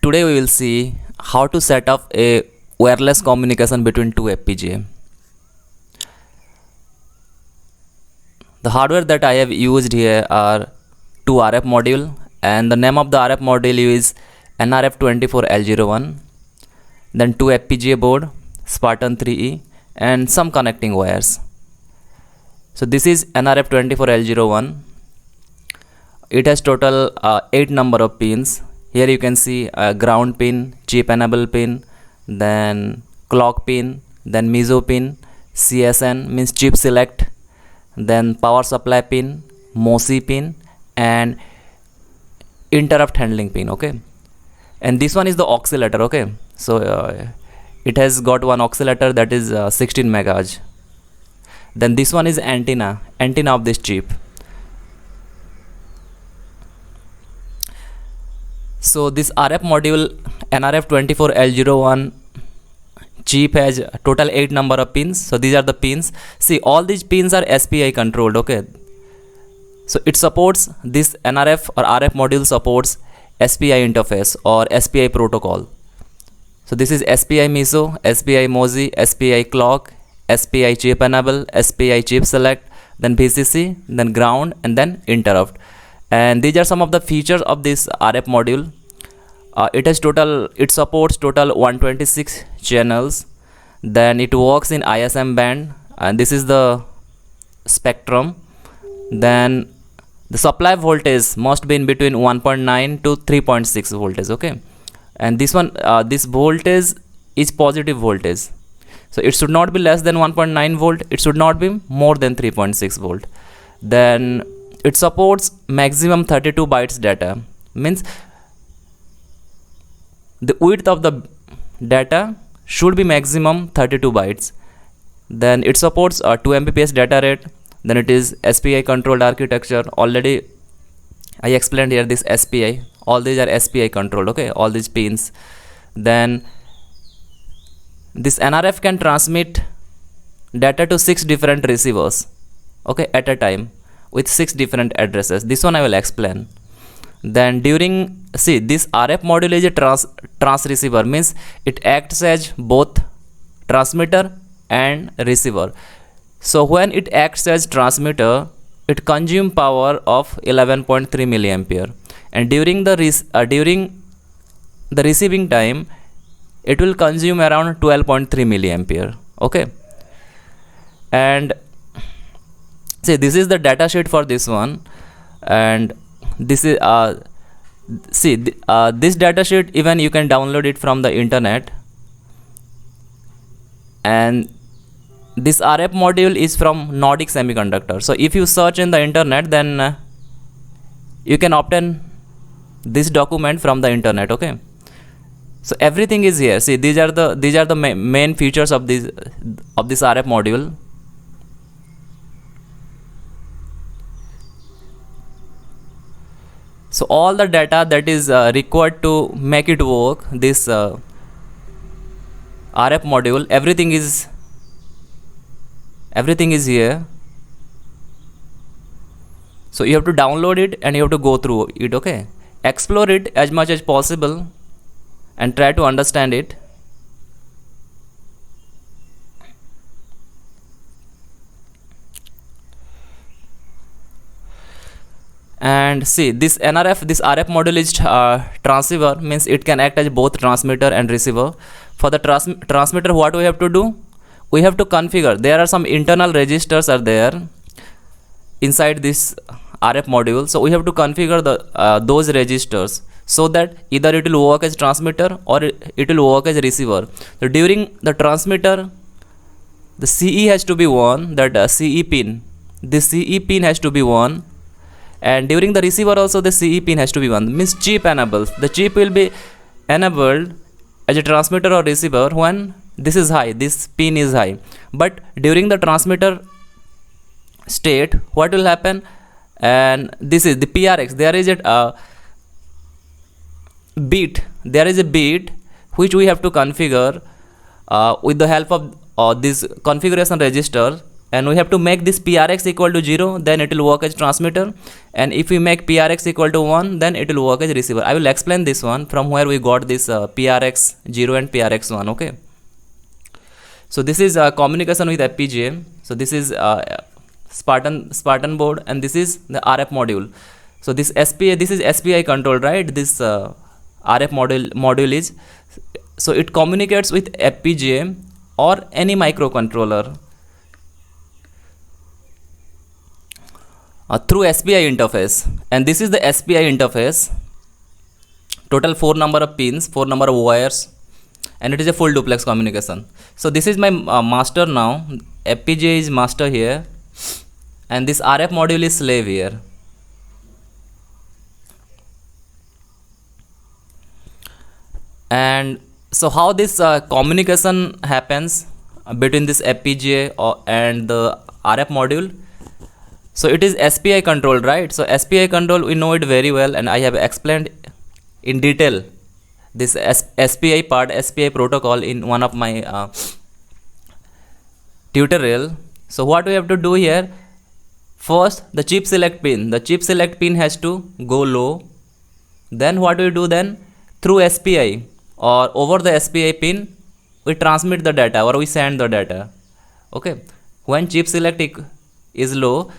Today we will see how to set up a wireless communication between two FPGA. The hardware that I have used here are two RF module, and the name of the RF module is NRF24L01, then two FPGA board, Spartan 3E, and some connecting wires. So this is NRF24L01. It has total 8 number of pins. Here you can see a ground pin, chip enable pin, then clock pin, then MISO pin, CSN means chip select, then power supply pin, MOSI pin, and interrupt handling pin. Okay, and this one is the oscillator. Okay, so it has got one oscillator that is 16 megahertz. Then this one is antenna of this chip. So this RF module NRF24L01 chip has total 8 number of pins. So these are the pins. See, all these pins are SPI controlled. Okay, so it supports this NRF or RF module supports SPI interface or SPI protocol. So this is SPI MISO, SPI MOSI, SPI clock, SPI chip enable, SPI chip select, then VCC, then ground, and then interrupt. And these are some of the features of this RF module. It supports total 126 channels. Then it works in ISM band, and this is the spectrum. Then the supply voltage must be in between 1.9 to 3.6 voltage. Okay, and this one, this voltage is positive voltage. So it should not be less than 1.9 volt. It should not be more than 3.6 volt. Then it supports maximum 32 bytes data, means the width of the data should be maximum 32 bytes. Then it supports 2 Mbps data rate. Then it is SPI controlled architecture. Already I explained here this SPI. All these are SPI controlled. Okay, all these pins. Then this NRF can transmit data to 6 different receivers, okay, at a time, with 6 different addresses. This one I will explain. Then see, this RF module is a trans receiver, means it acts as both transmitter and receiver. So when it acts as transmitter, it consumes power of 11.3 milliampere, and during the receiving time it will consume around 12.3 milliampere. Okay, and see, this is the data sheet for this one, and this is this data sheet, even you can download it from the internet. And this RF module is from Nordic Semiconductor. So if you search in the internet, then you can obtain this document from the internet. Okay, so everything is here. See, these are the main features of this RF module. So all the data that is required to make it work, this RF module, everything is here. So you have to download it and you have to go through it. Okay, explore it as much as possible and try to understand it. And see, this RF module is transceiver, means it can act as both transmitter and receiver. For the transmitter, what we have to do? We have to configure. There are some internal registers are there inside this RF module. So we have to configure those registers, so that either it will work as transmitter or it will work as receiver. So during the transmitter, the CE has to be on, that CE pin. This CE pin has to be on. And during the receiver also, the CE pin has to be on, means chip enables. The chip will be enabled as a transmitter or receiver when this is high, this pin is high. But during the transmitter state, what will happen? And this is the PRX. There is a bit. There is a bit which we have to configure with the help of this configuration register. and we have to make this PRX equal to 0, then it will work as transmitter, and if we make PRX equal to 1, then it will work as receiver. I will explain this one from where we got this PRX 0 and PRX 1. Okay, so this is communication with FPGA. So this is Spartan board, and this is the RF module. So this is SPI control, right? This RF module is, so it communicates with FPGA or any microcontroller through SPI interface, and this is the SPI interface. Total 4 number of pins, 4 number of wires, and it is a full duplex communication. So this is my master now. FPGA is master here, and this RF module is slave here. And so how this communication happens between this FPGA and the RF module? So it is SPI controlled, right? So SPI control, we know it very well, and I have explained in detail this SPI part, SPI protocol in one of my tutorial. So what we have to do here, first the chip select pin, has to go low. Then what we do then, through SPI or over the SPI pin, we transmit the data or we send the data. Okay, when chip select is low,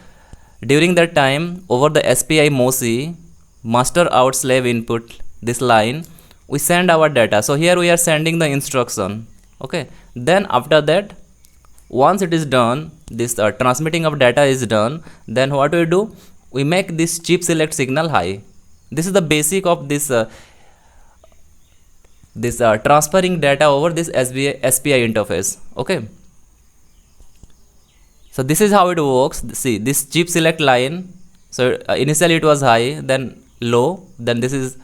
during that time, over the SPI MOSI, master out slave input, this line, we send our data. So here we are sending the instruction. Okay, then after that, once it is done, this transmitting of data is done, then what we do, we make this chip select signal high. This is the basic of this transferring data over this SPI interface. Okay, so this is how it works. See this chip select line. So initially it was high, then low, then this is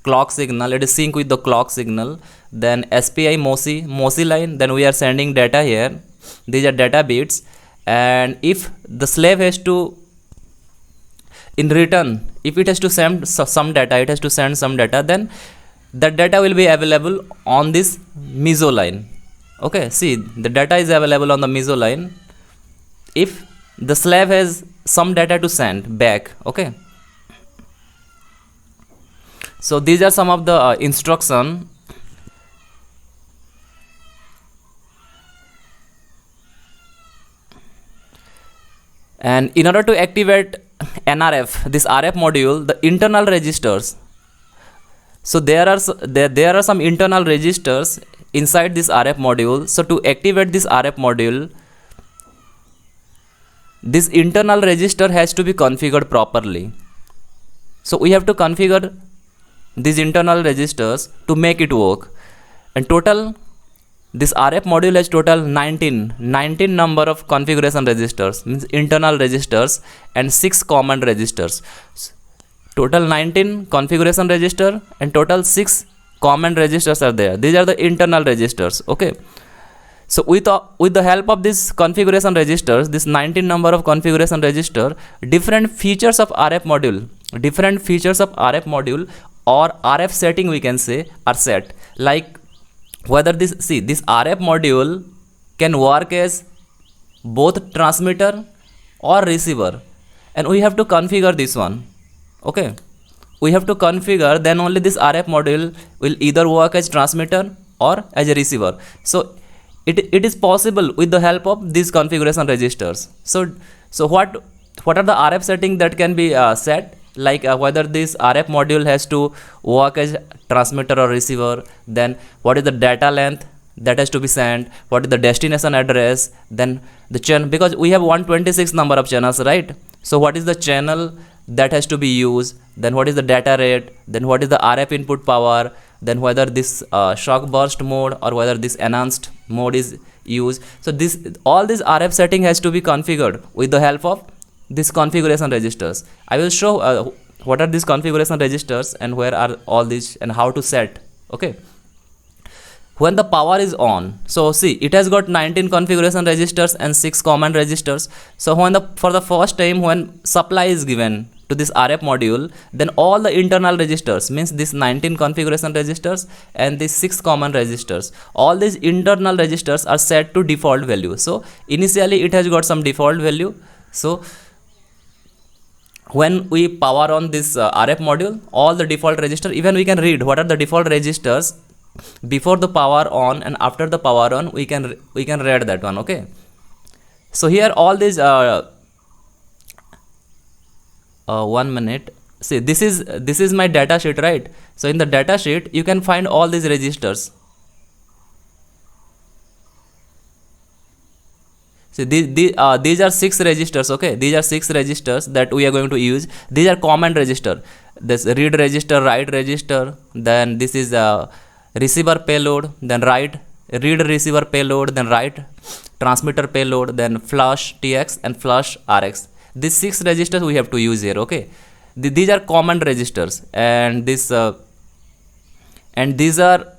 clock signal, it is sync with the clock signal, then SPI MOSI line, then we are sending data here. These are data bits, and if the slave has to, in return, if it has to send some data, then that data will be available on this MISO line. Okay, see the data is available on the MISO line if the slave has some data to send back. Okay, so these are some of the instruction. And in order to activate NRF, this RF module, the internal registers, so there are some internal registers inside this RF module. So to activate this RF module, this internal register has to be configured properly. So we have to configure these internal registers to make it work. And total, this RF module has total 19 number of configuration registers, means internal registers, and 6 common registers. Total 19 configuration register and total 6 common registers are there. These are the internal registers. Okay, so with the help of this configuration registers, this 19 number of configuration register, different features of RF module or RF setting, we can say, are set. Like whether this RF module can work as both transmitter or receiver, and we have to configure this one. Okay, we have to configure, then only this RF module will either work as transmitter or as a receiver. So it is possible with the help of these configuration registers. So what are the RF settings that can be set, like whether this RF module has to work as transmitter or receiver, then what is the data length that has to be sent, what is the destination address, then the channel, because we have 126 number of channels, right? So what is the channel that has to be used, then what is the data rate, then what is the RF input power, then whether this shock burst mode or whether this enhanced mode is used. So all this RF setting has to be configured with the help of these configuration registers. I will show what are these configuration registers and where are all these and how to set. Okay, when the power is on, so see it has got 19 configuration registers and 6 common registers. So for the first time when supply is given, to this RF module, then all the internal registers, means this 19 configuration registers and these 6 common registers, all these internal registers are set to default value. So initially it has got some default value. So when we power on this RF module, all the default register, even we can read what are the default registers before the power on and after the power on, we can read that one. Okay, so here all these 1 minute, see this is my data sheet, right? So in the data sheet you can find all these registers. See these are 6 registers. Okay, these are 6 registers that we are going to use. These are common register, this read register, write register, then this is receiver payload, then read receiver payload, then write transmitter payload, then flush TX and flush RX. These 6 registers we have to use here. Okay, these are common registers, and this and these are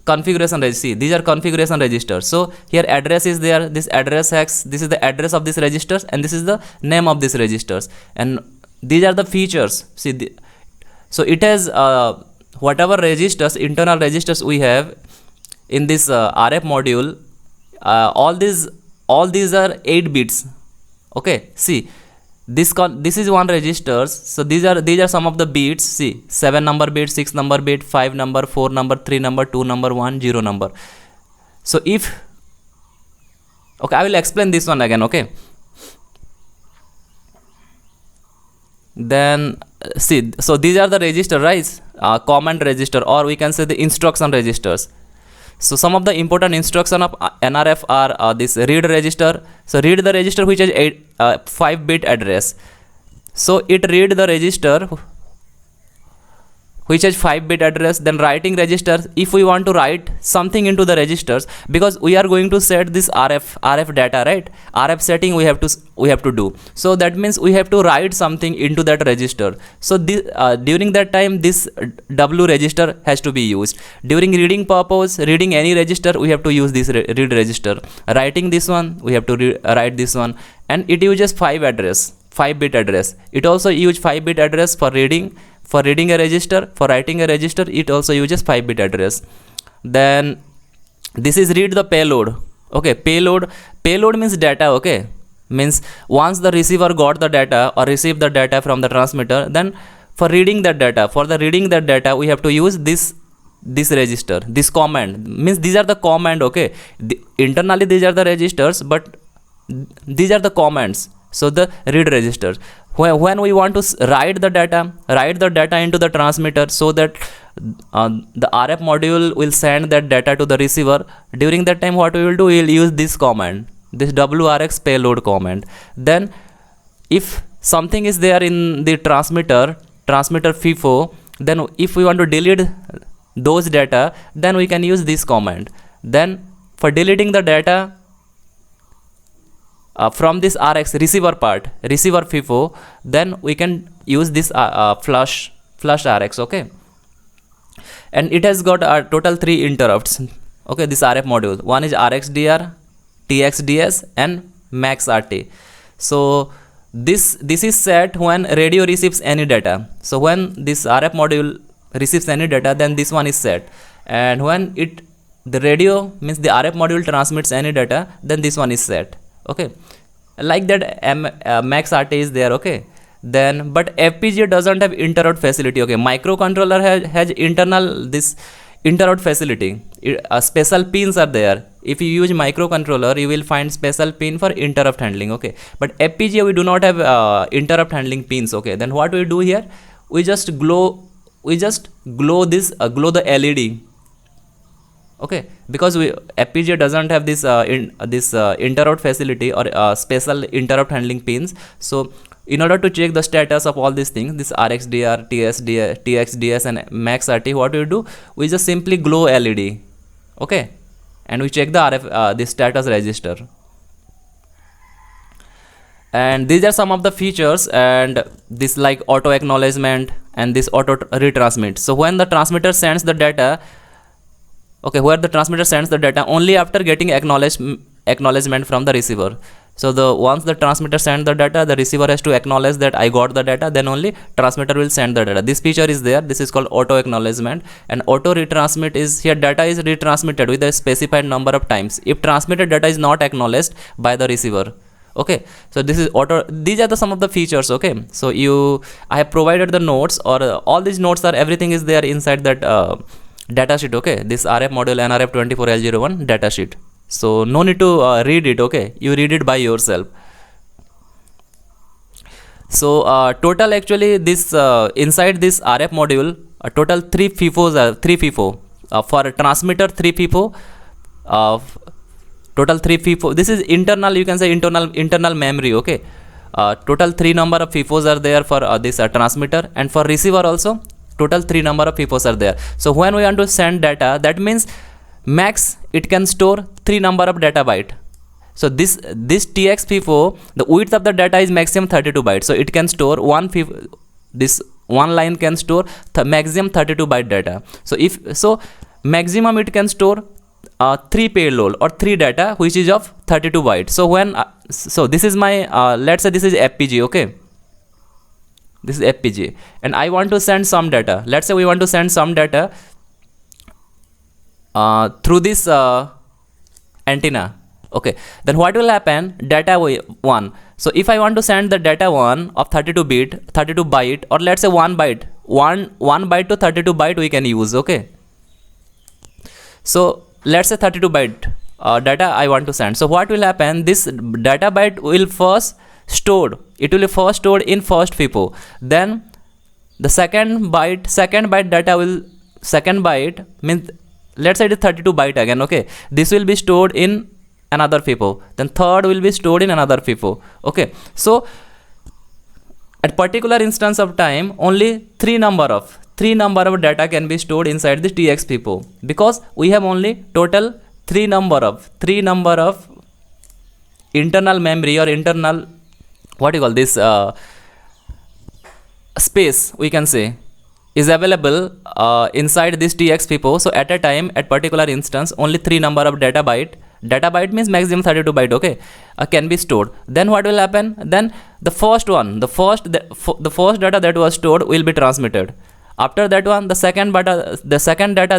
configuration registers. See, these are configuration registers. So here address is there, this address hex, this is the address of this registers, and this is the name of this registers, and these are the features. See, so it has whatever registers, internal registers we have in this RF module, all these are 8 bits. Okay, see this is one registers. So these are some of the bits. See, 7 number bit, 6 number bit, 5 number, 4 number, 3 number, 2 number, 1 0 number. So if, okay, I will explain this one again. Okay, then see, so these are the register, right? Command register, or we can say the instruction registers. So some of the important instruction of NRF are this read register. So read the register which has 5-bit address. So it read the register which has 5-bit address. Then writing register, if we want to write something into the registers, because we are going to set this RF data, right? RF setting we have to do. So that means we have to write something into that register. So this, during that time this W register has to be used. During reading purpose, reading any register, we have to use this read register. Writing this one, we have to write this one, and it uses 5-bit address. It also use 5-bit address for reading a register. For writing a register, it also uses 5-bit address. Then this is read the payload. Okay, payload means data. Okay, means once the receiver got the data or received the data from the transmitter, then for reading that data, we have to use this register, this command, means these are the command. Okay, internally these are the registers, but these are the commands. So the read registers, when we want to write the data into the transmitter, so that the RF module will send that data to the receiver. During that time, what we will do, we will use this command, this WRX payload command. Then if something is there in the transmitter FIFO, then if we want to delete those data, then we can use this command. Then for deleting the data from this RX receiver FIFO, then we can use this flush RX. Okay, and it has got a total 3 interrupts. Okay, this RF module, one is RxDR, TXDS, and max RT. So this is set when radio receives any data. So when this RF module receives any data, then this one is set, and when the radio, means the RF module, transmits any data, then this one is set. Okay, like that max RT is there. Okay, then but FPGA doesn't have interrupt facility. Okay, microcontroller has internal this interrupt facility. Special pins are there. If you use microcontroller, you will find special pin for interrupt handling. Okay, but FPGA we do not have interrupt handling pins. Okay, then what we do here, we just glow the LED. Okay, because FPGA doesn't have this interrupt facility or special interrupt handling pins. So in order to check the status of all these things, this RxDR, TXDS, and max RT, what we do, we just simply glow LED. Okay, and we check the the status register. And these are some of the features, and this like auto acknowledgement and this auto retransmit. So when the transmitter sends the data, okay, where the transmitter sends the data only after getting acknowledgement from the receiver. So the once the transmitter send the data, the receiver has to acknowledge that I got the data, then only transmitter will send the data. This feature is there. This is called auto acknowledgement. And auto retransmit is here, data is retransmitted with a specified number of times if transmitted data is not acknowledged by the receiver. Okay, so this is auto. These are the some of the features. Okay, so I have provided the notes, or all these notes are, everything is there inside that data sheet. Okay, this RF module NRF24L01 data sheet. So no need to read it. Okay, you read it by yourself. So total, actually this inside this RF module, total 3 FIFOs are 3 FIFO for a transmitter, 3 FIFO, total 3 FIFO. This is internal, you can say internal memory. Okay, total 3 number of FIFOs are there for this transmitter, and for receiver also total 3 number of FIFOs are there. So when we want to send data, that means max it can store 3 number of data byte. So this TX FIFO, the width of the data is maximum 32 bytes. So it can store this one line can store maximum 32 byte data. So maximum it can store 3 payload or 3 data which is of 32 bytes. So when so this is my let's say this is FPG. Okay, this is FPG, and I want to send some data. Let's say we want to send some data through this antenna. Okay, then what will happen? Data 1. So if I want to send the data 1 of 32 byte, or let's say 1 byte, 1 byte to 32 byte we can use. Okay, so let's say 32 byte data I want to send. So what will happen? This data byte will first stored. It will be first stored in first FIFO. Then the second byte data will, second byte means, let's say it is 32 byte again. Okay, this will be stored in another FIFO. Then third will be stored in another FIFO. Okay, so at particular instance of time, only 3 number of data can be stored inside this TX FIFO, because we have only total 3 number of internal memory, or internal, what you call this, space we can say, is available inside this TX FIFO. So at a time, at particular instance, only 3 number of data byte means maximum 32 byte. Okay, can be stored. Then what will happen? Then the first data that was stored will be transmitted. After that one, the second data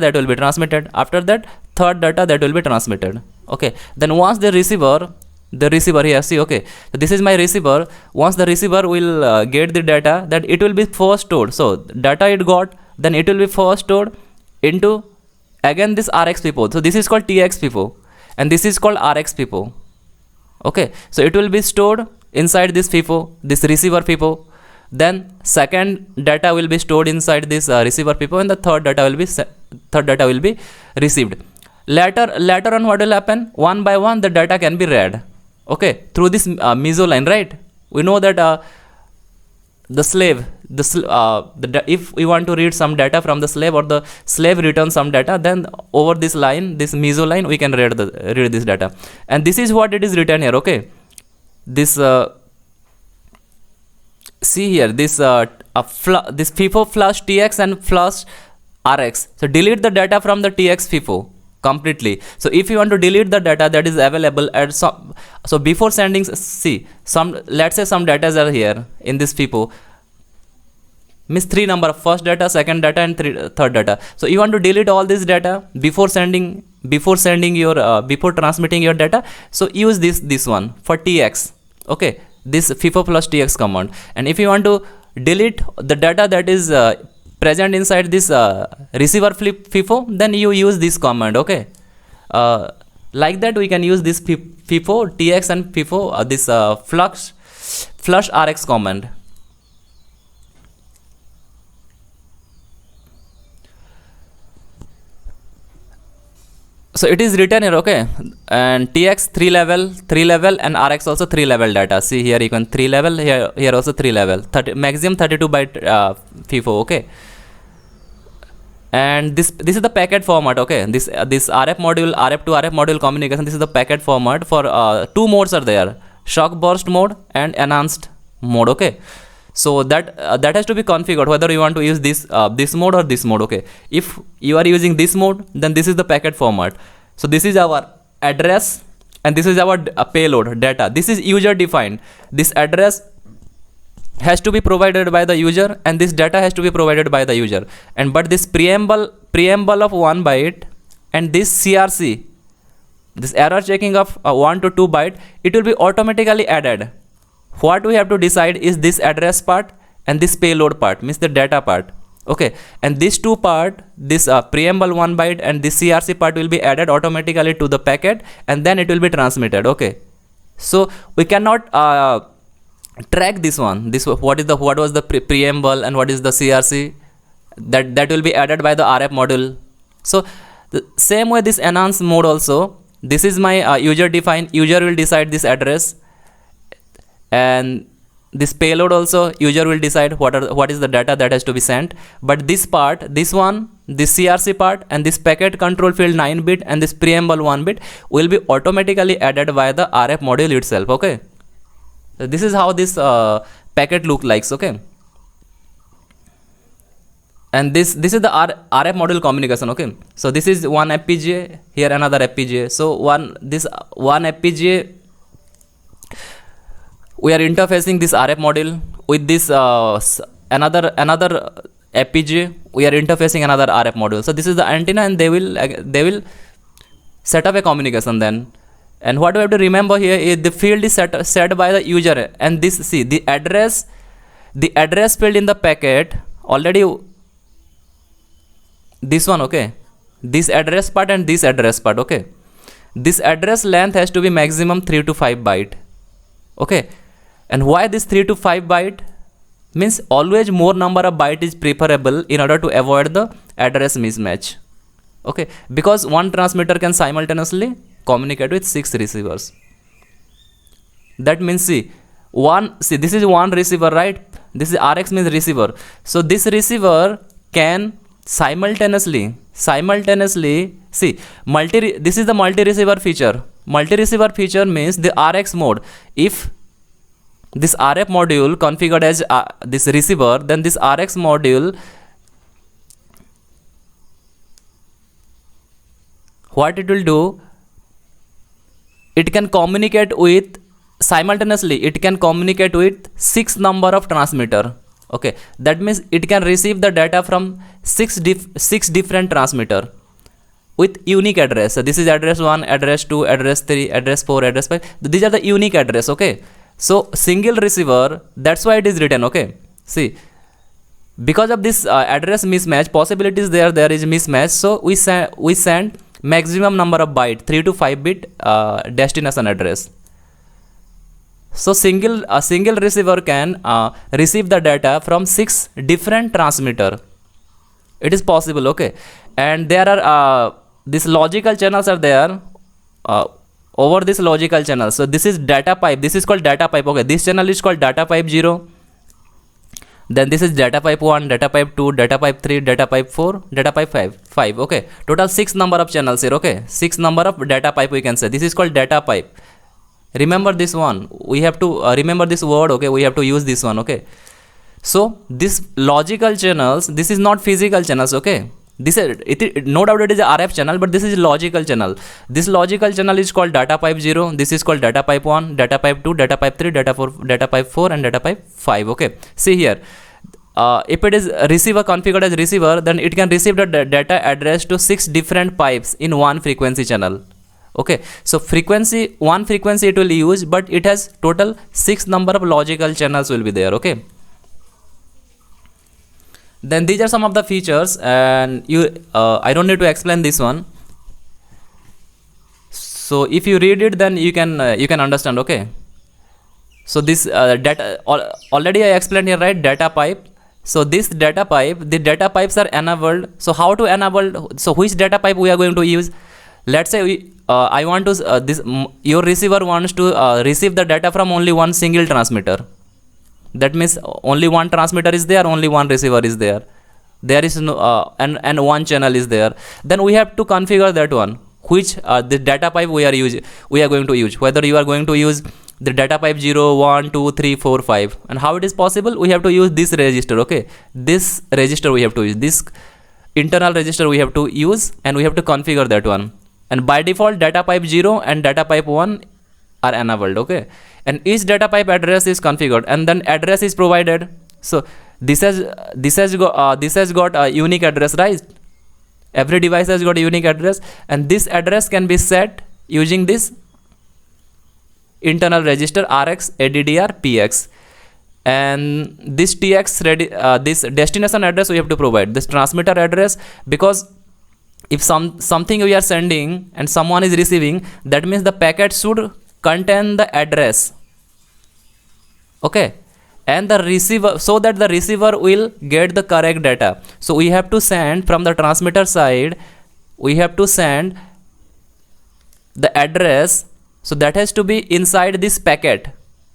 that will be transmitted. After that, third data that will be transmitted. Okay, then once the receiver here, see, okay, so this is my receiver. Once the receiver will get the data, that it will be first stored. So data it got, then it will be first stored into again this RX FIFO. So this is called TX FIFO, and this is called RX FIFO. Okay, so it will be stored inside this FIFO, this receiver FIFO. Then second data will be stored inside this receiver FIFO, and the third data will be received. Later on, what will happen? One by one, the data can be read. Okay, through this meso line, right? We know that if we want to read some data from the slave, or the slave returns some data, then over this line, this meso line, we can read this data. And this is what it is written here. Okay, this see here, this FIFO flush TX and flush RX. So delete the data from the TX FIFO completely. So if you want to delete the data that is available at some, so before sending, see, let's say some data are here in this FIFO, means 3 number, first data, second data, and third data. So you want to delete all this data before transmitting your data. So use this one for TX. Okay, this FIFO plus TX command. And if you want to delete the data that is present inside this receiver FIFO, then you use this command. Okay, like that we can use this FIFO TX and FIFO this flush RX command. So it is written here. Okay, and TX 3 level, and RX also 3 level data. See here, you can 3 level, here also 3 level, maximum 32 byte FIFO. Okay, and this is the packet format. Okay, this RF module, RF to RF module communication, this is the packet format. For 2 modes are there, shock burst mode and enhanced mode. Okay, so that has to be configured whether you want to use this mode or this mode. Okay, if you are using this mode, then this is the packet format. So this is our address, and this is our payload data. This is user defined. This address has to be provided by the user, and this data has to be provided by the user. And but this preamble of 1 byte and this CRC, this error checking of 1 to 2 byte, it will be automatically added. What we have to decide is this address part and this payload part, means the data part. Okay, and these two part, this preamble 1 byte and this CRC part will be added automatically to the packet, and then it will be transmitted. Okay, so we cannot track this one. This what was the preamble and what is the CRC, that will be added by the RF module. So the same way this enhance mode also, this is my user defined. User will decide this address, and this payload also user will decide what is the data that has to be sent. But this part, this one, this CRC part and this packet control field 9 bit and this preamble 1 bit will be automatically added by the RF module itself. Okay, so this is how this packet look likes. Okay, and this is the RF module communication. Okay, so this is one FPGA, here another FPGA. So one FPGA, we are interfacing this RF module with this another FPGA. We are interfacing another RF module. So this is the antenna, and they will set up a communication then. And what we have to remember here is the field is set by the user, and this, see, the address field in the packet already, this one. Okay, this address part and this address part. Okay, this address length has to be maximum 3 to 5 byte. Okay, and why this 3 to 5 byte? Means always more number of byte is preferable in order to avoid the address mismatch. Okay, because one transmitter can simultaneously communicate with 6 receivers. That means, see, this is one receiver, right? This is RX means receiver. So this receiver can simultaneously, see, this is the multi-receiver feature. Multi-receiver feature means the RX mode. If this RF module configured as this receiver, then this RX module, what it will do, it can communicate with simultaneously, it can communicate with 6 number of transmitter. Okay, that means it can receive the data from 6 different transmitter with unique address. So this is address 1, address 2, address 3, address 4, address 5. These are the unique address. Okay, so single receiver, that's why it is written. Okay, see, because of this address mismatch possibilities, there is mismatch, so we send maximum number of byte, 3 to 5 bit destination address. So a single receiver can receive the data from 6 different transmitter. It is possible. Okay, and there are these logical channels are there over this logical channel. So this is data pipe. This is called data pipe. Okay, this channel is called data pipe 0. Then this is data pipe 1, data pipe 2, data pipe 3, data pipe 4, data pipe 5. Okay, total 6 number of channels here. Okay, 6 number of data pipe we can say. This is called data pipe. Remember this one, we have to remember this word. Okay, we have to use this one. Okay, so this logical channels, this is not physical channels. Okay, this is no doubt it is a RF channel, but this is logical channel. This logical channel is called data pipe 0. This is called data pipe 1, data pipe 2, data pipe 3, data pipe 4 and data pipe 5. Okay, see here, if it is receiver configured as receiver, then it can receive the data address to 6 different pipes in one frequency channel. Okay, so one frequency it will use, but it has total 6 number of logical channels will be there. Okay, then these are some of the features, and I don't need to explain this one. So if you read it, then you can understand. Okay, so this data already I explained here, right? Data pipe. So this data pipe, the data pipes are enabled. So how to enable? So which data pipe we are going to use? Let's say I want to your receiver wants to receive the data from only one single transmitter. That means only one transmitter is there, only one receiver is there. There is no and one channel is there. Then we have to configure that one, which the data pipe we are going to use. Whether you are going to use the data pipe 0, 1, 2, 3, 4, 5. And how it is possible? We have to use this register. Okay, this register we have to use. This internal register we have to use, and we have to configure that one. and by default data pipe 0 and data pipe 1 are enabled. Okay, and each data pipe address is configured, and then address is provided. So this has got a unique address, right? Every device has got a unique address, and this address can be set using this internal register RX ADDR PX. And this TX this destination address we have to provide, this transmitter address, because if something we are sending and someone is receiving, that means the packet should contain the address. Okay, and the receiver, so that the receiver will get the correct data. So we have to send from the transmitter side, we have to send the address, so that has to be inside this packet.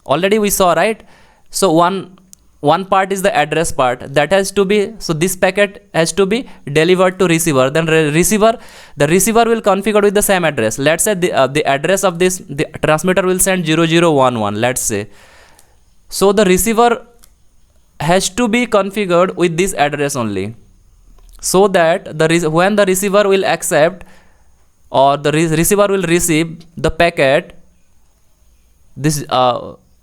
Already we saw, right? So one part is the address part, that has to be, so this packet has to be delivered to receiver. Then the receiver will configure with the same address. Let's say the address of this, the transmitter will send 0011, let's say. So the receiver has to be configured with this address only, so that when the receiver will accept, or the receiver will receive the packet, this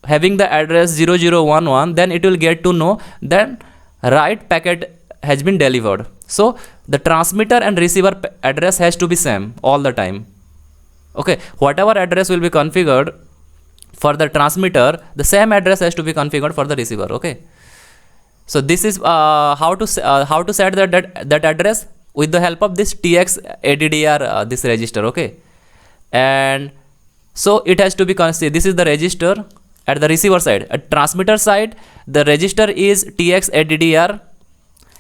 having the address 0011, then it will get to know that right packet has been delivered. So the transmitter and receiver address has to be same all the time. Okay, whatever address will be configured for the transmitter, the same address has to be configured for the receiver. Okay, so this is how to set that address with the help of this TX ADDR this register. Okay, and so it has to be considered. This is the register at the receiver side. At transmitter side, the register is TX ADDR,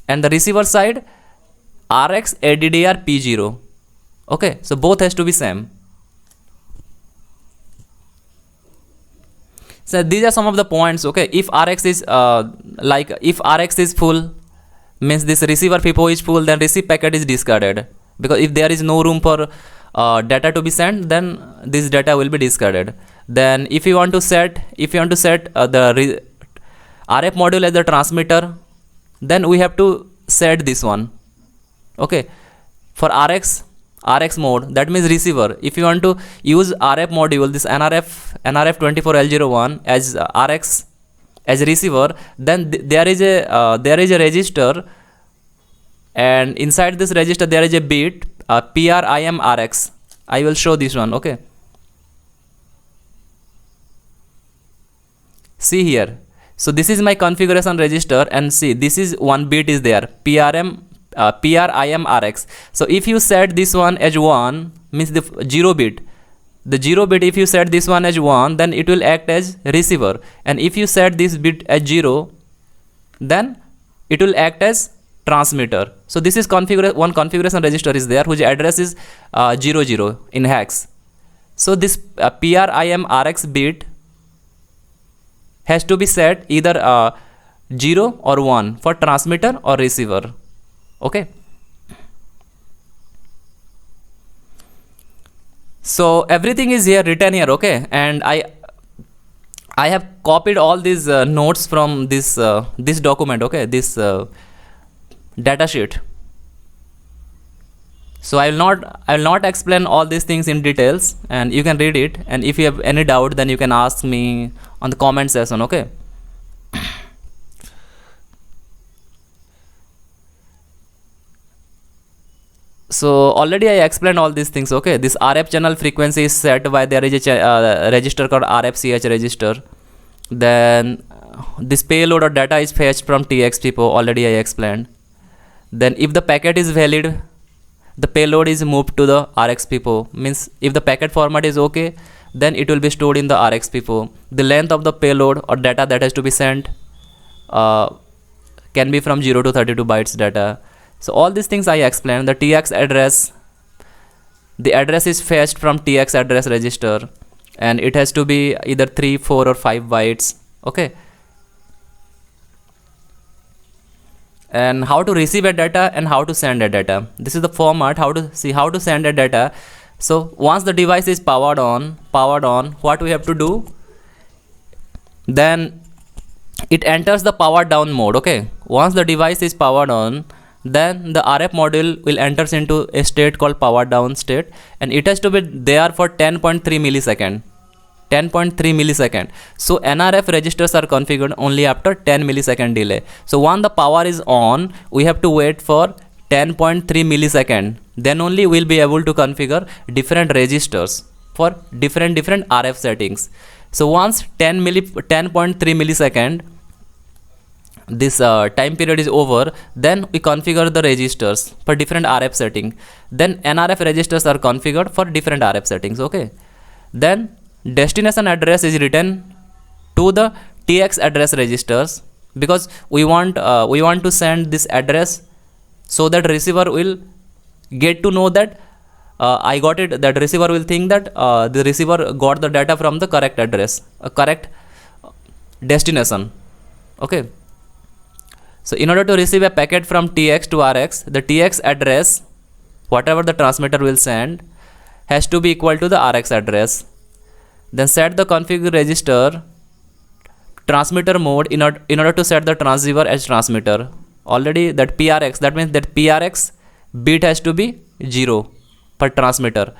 and the receiver side RX ADDR P0. Okay, so both has to be same. So these are some of the points. Okay, if RX is if RX is full, means this receiver FIFO is full, then receive packet is discarded, because if there is no room for data to be sent, then this data will be discarded. Then if you want to set the RF module as the transmitter, then we have to set this one. Okay, for RX mode, that means receiver. If you want to use RF module, this NRF24L01 as RX as receiver, then there is a register, and inside this register there is a bit PRIM RX. I will show this one. Okay, see here. So this is my configuration register, and see, this is one bit is there, PRIM RX. So if you set this one as 1, means the 0 bit, if you set this one as 1, then it will act as receiver, and if you set this bit as 0, then it will act as transmitter. So this is one configuration register is there, whose address is 00 in hex. So this PRIM RX bit has to be set either 0 or 1 for transmitter or receiver. Okay, so everything is here written here. Okay, and I have copied all these notes from this document. Okay, this data sheet. So I will not explain all these things in details, and you can read it, and if you have any doubt, then you can ask me on the comment section. Okay, so already I explained all these things. Okay, this RF channel frequency is set by there is a register called RFCH register. Then this payload or data is fetched from TX FIFO. Already I explained. Then if the packet is valid, the payload is moved to the RX FIFO. Means if the packet format is okay, then it will be stored in the RX FIFO. The length of the payload or data that has to be sent can be from 0 to 32 bytes data. So all these things I explained. The TX address, the address is fetched from TX address register, and it has to be either 3, 4 or 5 bytes. Okay, and how to receive a data and how to send a data. This is the format, how to send a data. So once the device is powered on, what we have to do, then it enters the power down mode. Okay, once the device is powered on, then the RF module will enters into a state called power down state, and it has to be there for 10.3 millisecond. 10.3 millisecond. So NRF registers are configured only after 10 millisecond delay. So once the power is on, we have to wait for 10.3 millisecond. Then only we'll be able to configure different registers for different RF settings. So once 10.3 millisecond this time period is over, then we configure the registers for different RF setting. Then NRF registers are configured for different RF settings. Okay. Then destination address is written to the TX address registers, because we want to send this address so that receiver will get to know that I got it. That receiver will think that the receiver got the data from the correct address, a correct destination. Okay. So in order to receive a packet from TX to RX, the TX address, whatever the transmitter will send, has to be equal to the RX address. Then set the config register transmitter mode in order to set the transceiver as transmitter. Already that PRX, that means that PRX bit has to be 0 per transmitter.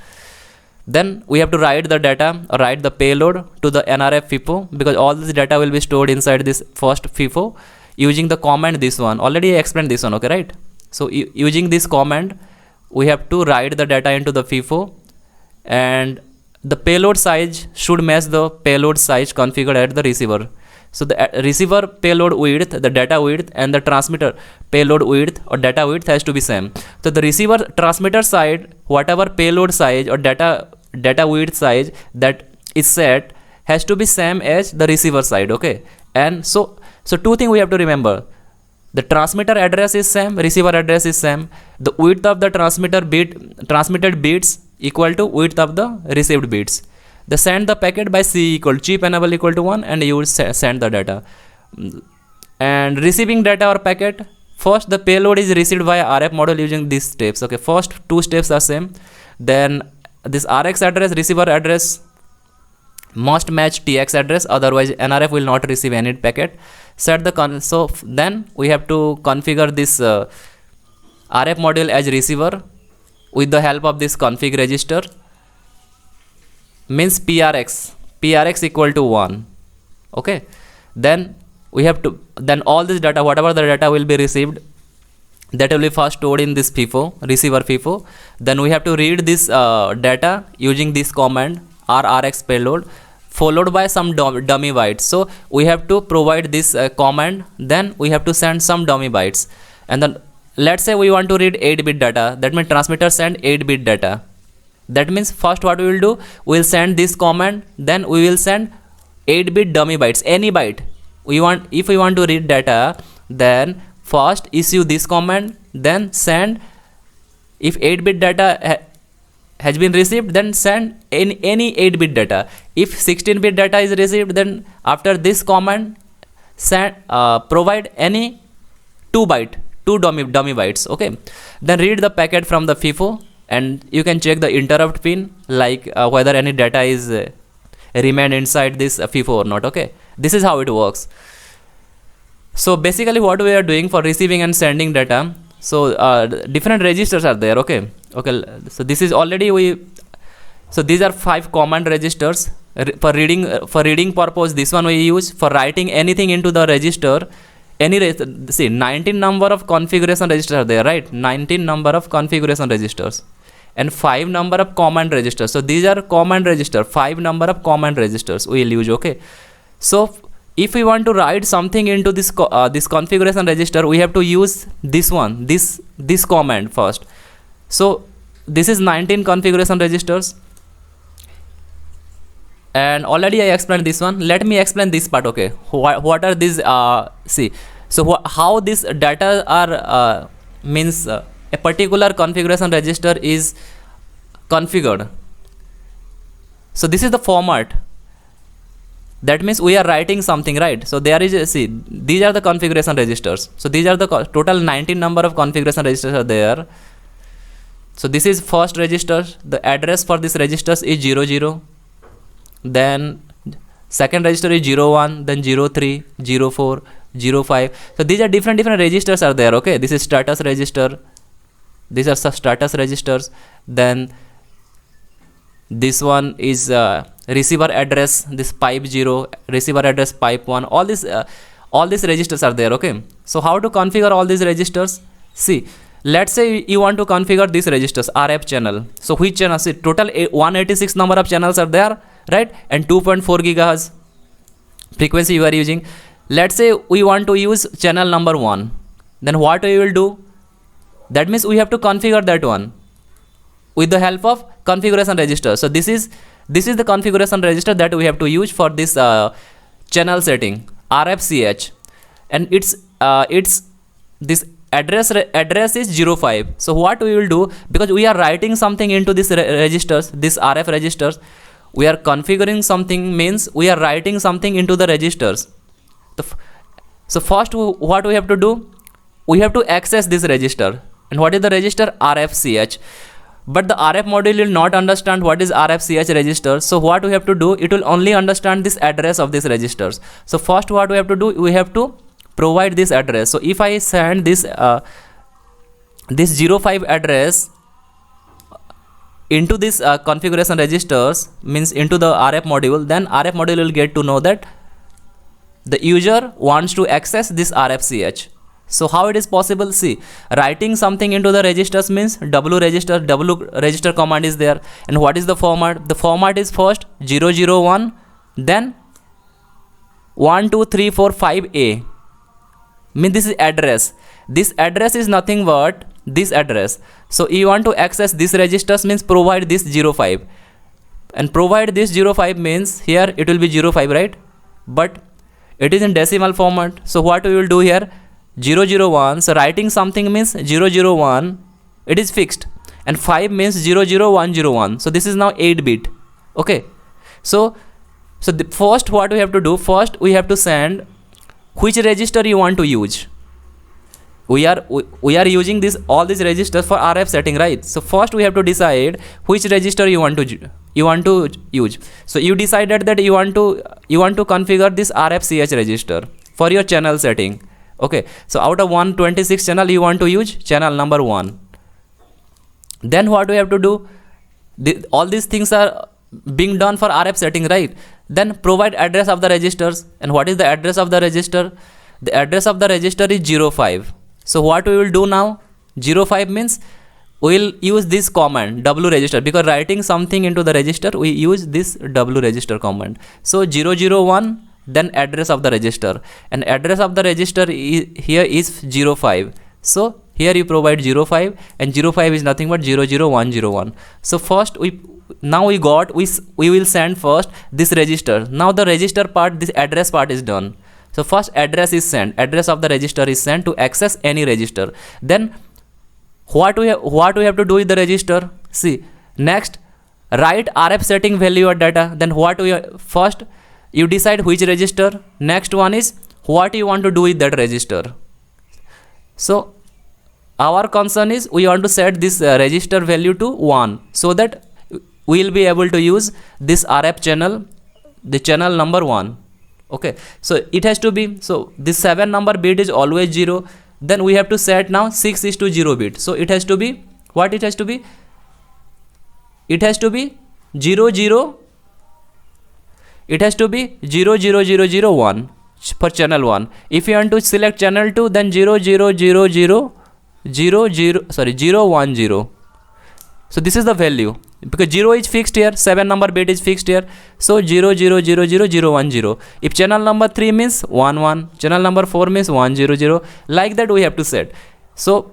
Then we have to write the data or write the payload to the NRF FIFO, because all this data will be stored inside this first FIFO using the command this one. Already I explained this one, okay, right? So using this command, we have to write the data into the FIFO, and the payload size should match the payload size configured at the receiver. So the receiver payload width, the data width, and the transmitter payload width or data width has to be same. So the receiver transmitter side, whatever payload size or data width size that is set has to be same as the receiver side. Okay. And so two things we have to remember: the transmitter address is same, receiver address is same. The width of the transmitted bits equal to width of the received bits. They send the packet by C equal chip enable equal to 1, and you will send the data. And receiving data or packet, first the payload is received via RF module using these steps. Okay, first two steps are same. Then this RX address, receiver address must match TX address, otherwise NRF will not receive any packet. Set the so then we have to configure this RF module as receiver with the help of this config register, means PRX equal to 1. Okay, then we have to, then all this data, whatever the data will be received, that will be first stored in this FIFO, receiver FIFO. Then we have to read this data using this command RX payload, followed by some dummy bytes. So we have to provide this command, then we have to send some dummy bytes. And then let's say we want to read 8-bit data, that means transmitter send 8-bit data. That means first what we will do, we will send this command, then we will send 8-bit dummy bytes, any byte we want. If we want to read data, then first issue this command, then send. If 8-bit data has been received, then send any 8-bit data. If 16-bit data is received, then after this command send provide any 2 dummy bytes. Okay, then read the packet from the FIFO, and you can check the interrupt pin, like whether any data is remain inside this FIFO or not. Okay, this is how it works. So basically what we are doing for receiving and sending data, so different registers are there. Okay, so this is already so these are 5 command registers for reading purpose. This one we use for writing anything into the register. See, 19 number of configuration registers are there, right? 19 number of configuration registers and 5 number of command registers. So these are command register, 5 number of command registers we will use. Okay, so if we want to write something into this this configuration register, we have to use this one, this command first. So this is 19 configuration registers, and already I explained this one. Let me explain this part. Okay, what are these? See, so how this data are means a particular configuration register is configured. So this is the format. That means we are writing something, right? So there is see, these are the configuration registers. So these are the total 19 number of configuration registers are there. So this is first register. The address for this registers is 00. Then second register is 01, then 03, 04, 05. So these are different registers are there. Okay, this is status register, these are some status registers. Then this one is receiver address, this pipe 0, receiver address pipe 1, all these registers are there. Okay, so how to configure all these registers? See, let's say you want to configure these registers RF channel. So which channel? See, total 186 number of channels are there, right? And 2.4 gigahertz frequency you are using. Let's say we want to use channel number 1. Then what we will do? That means we have to configure that one with the help of configuration register. So this is the configuration register that we have to use for this channel setting RFCH, and it's this address is 05. So what we will do, because we are writing something into this registers, this RF registers, we are configuring something means we are writing something into the registers. So first what we have to do, we have to access this register. And what is the register? RFCH. But the RF module will not understand what is RFCH register. So what we have to do, it will only understand this address of these registers. So first what we have to do, we have to provide this address. So if I send this 05 address into this configuration registers, means into the RF module, then RF module will get to know that the user wants to access this RFCH. So how it is possible? See, writing something into the registers means W register command is there. And what is the format? The format is first 001, then 1 2 3 4 5A. Means this is address. This address is nothing but this address. So you want to access this registers means provide this 05. And provide this 05 means here it will be 05, right? But it is in decimal format. So what we will do here? 001. So writing something means 001, it is fixed, and 5 means 00101. So this is now 8-bit. Okay, so the first what we have to do, first we have to send which register you want to use. We are using all these registers for RF setting, right? So first we have to decide which register you want to use. So you decided that you want to configure this RFCH register for your channel setting. Okay, so out of 126 channel you want to use channel number 1. Then what we have to do, all these things are being done for RF setting, right? Then provide address of the registers. And what is the address of the register? The address of the register is 05. So what we will do now, 05 means we will use this command W register, because writing something into the register we use this W register command. So 001, then address of the register, and address of the register here is 05. So here you provide 05, and 05 is nothing but 00101. So first we will send first this register. Now the register part, this address part is done. So first address is sent, address of the register is sent to access any register. Then what we have to do with the register? See, next write RF setting value or data. Then first you decide which register. Next one is what you want to do with that register. So our concern is we want to set this register value to 1, so that we will be able to use this RF channel, the channel number 1. Okay, so it has to be, so this 7 number bit is always 0. Then we have to set now 6 is to 0 bit. So it has to be, what it has to be? It has to be 00. It has to be 00001 for channel 1. If you want to select channel 2, then 00000 010. So this is the value, because 0 is fixed here, 7 number bit is fixed here. So 0000010. If channel number 3 means 11, channel number 4 means 100. Like that we have to set. So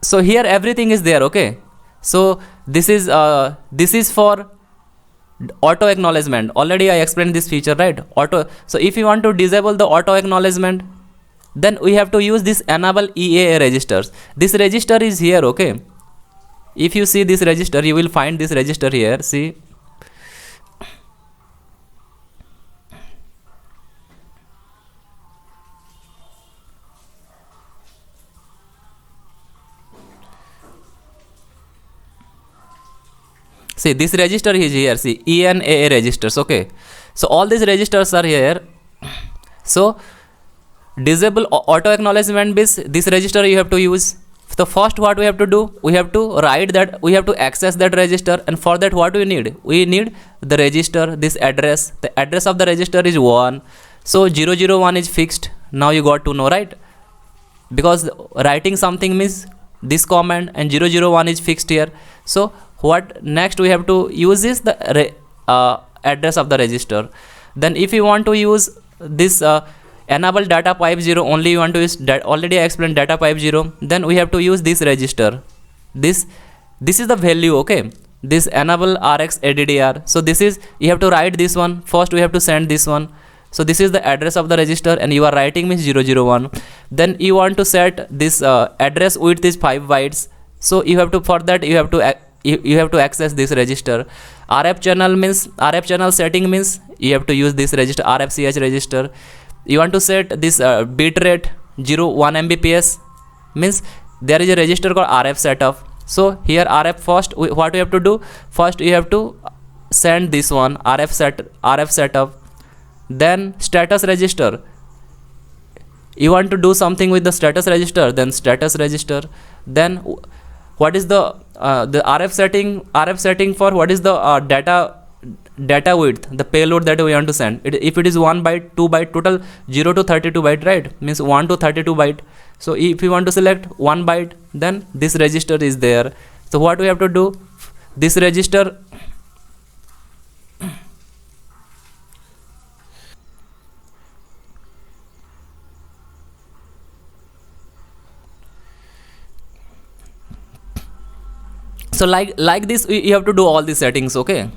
here everything is there. Okay, so this is for auto acknowledgement. Already I explained this feature, right? Auto. So if you want to disable the auto acknowledgement, then we have to use this enable EAA registers. This register is here. Okay, if you see this register, you will find this register here. See, See, this register is here. See, ENAA registers. Okay. So all these registers are here. So disable auto acknowledgement bits. This register you have to use. So first, what we have to do? We have to write that. We have to access that register, and for that, what we need? We need the register. This address. The address of the register is 1. So 001 is fixed. Now you got to know, right? Because writing something means this command, and 001 is fixed here. So what next we have to use is the address of the register. Then if you want to use this enable data pipe 0, only you want to use that, already I explained data pipe 0, then we have to use this register. This is the value, okay? This enable rx addr. So this is, you have to write this one first. We have to send this one. So this is the address of the register, and you are writing means 001. Then you want to set this address width is 5 bytes. So you have to, for that you have to access this register. RF channel means, RF channel setting means you have to use this register, RFCH register. You want to set this bit rate 1 Mbps means there is a register called RF setup. So here RF first, what you have to do? First you have to send this one RF setup. Then status register. You want to do something with the status register, then status register. Then what is the RF setting for what is the data width, the payload that we want to send. If it is 1 byte, 2 byte, total 0 to 32 byte, right? Means 1 to 32 byte. So if you want to select 1 byte, then this register is there. So what we have to do? This register, so like this you have to do all these settings, okay?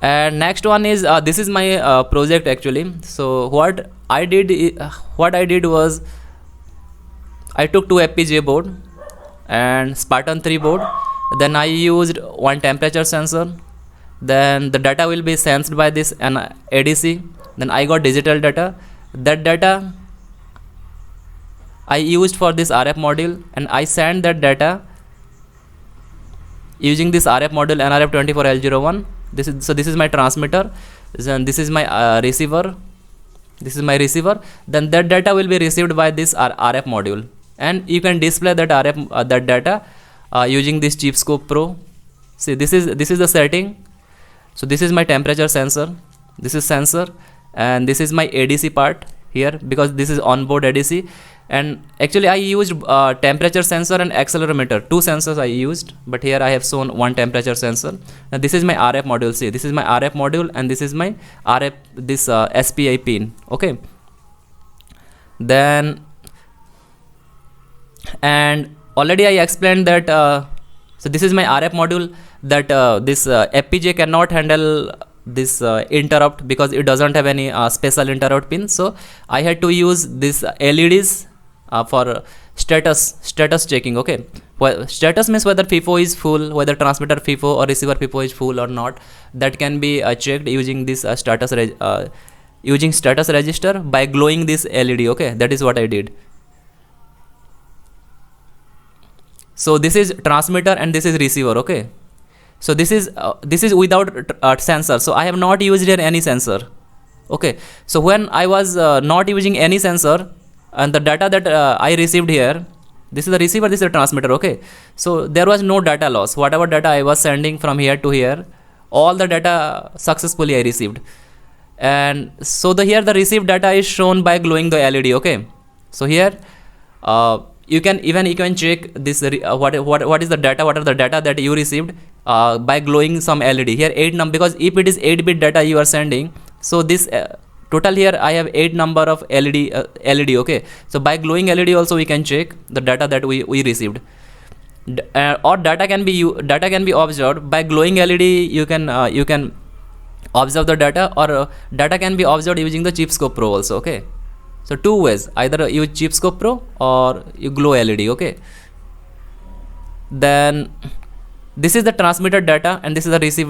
And next one is this is my project actually. So what I did was I took 2 FPGA board and Spartan 3 board. Then I used one temperature sensor. Then the data will be sensed by this ADC. Then I got digital data. That data I used for this RF module, and I send that data using this RF module NRF24L01. This is my transmitter, and this is my receiver. This is my receiver. Then that data will be received by this RF module, and you can display that that data using this ChipScope Pro. See, this is the setting. So this is my temperature sensor. This is sensor, and this is my ADC part here, because this is onboard ADC. And actually I used temperature sensor and accelerometer, 2 sensors I used, but here I have shown one temperature sensor. Now this is my RF module. See, this is my RF module, and this is my RF, this SPI pin, okay? Then, and already I explained that so this is my RF module, that this FPGA cannot handle this interrupt because it doesn't have any special interrupt pin. So I had to use this LEDs for status checking, okay? Well, status means whether FIFO is full, whether transmitter FIFO or receiver FIFO is full or not. That can be checked using this status register by glowing this LED, okay? That is what I did. So this is transmitter and this is receiver, okay? So this is without sensor. So I have not used here any sensor, okay? So when I was not using any sensor, and the data that I received here, this is the receiver, this is the transmitter, okay? So there was no data loss. Whatever data I was sending from here to here, all the data successfully I received. And so here the received data is shown by glowing the LED, okay? So here you can check this what is the data, what are the data that you received by glowing some LED here, 8 number, because if it is 8-bit data you are sending, so this total here I have 8 number of LED, okay? So by glowing LED also we can check the data that we received. Or data can be observed by glowing LED. You can observe the data, or data can be observed using the ChipScope Pro also, okay? So 2 ways, either use ChipScope Pro or you glow LED, okay? Then this is the transmitted data, and this is the receive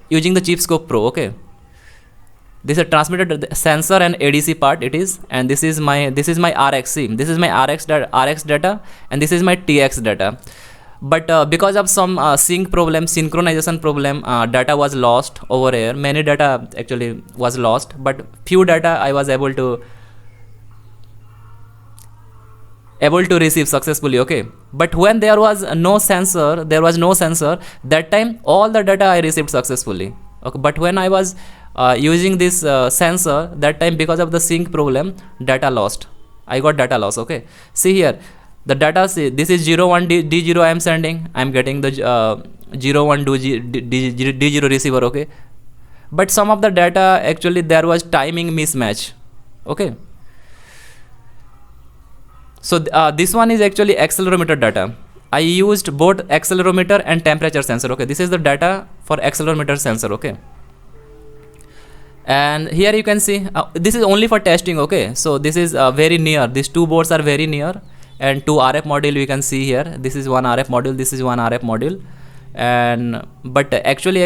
using the ChipScope Pro, okay? This is a transmitted sensor and ADC part it is, and this is my RX. See, this is my RX data, and this is my TX data. but because of some sync problem, synchronization problem, data was lost over here. Many data actually was lost, but few data I was able to receive successfully. Okay, but when there was no sensor, that time all the data I received successfully. Okay, but when I was using this sensor, that time because of the sync problem, data lost, I got data loss. Okay, see here the data, see this is 01 D0 I am sending, I am getting the 01 D0 receiver. Okay, but some of the data actually there was timing mismatch. Okay, so this one is actually accelerometer data. I used both accelerometer and temperature sensor. Okay, this is the data for accelerometer sensor. Okay, and here you can see this is only for testing. Okay, so this is very near, these two boards are very near, and two RF module you can see here. This is one RF module, this is one RF module, and but actually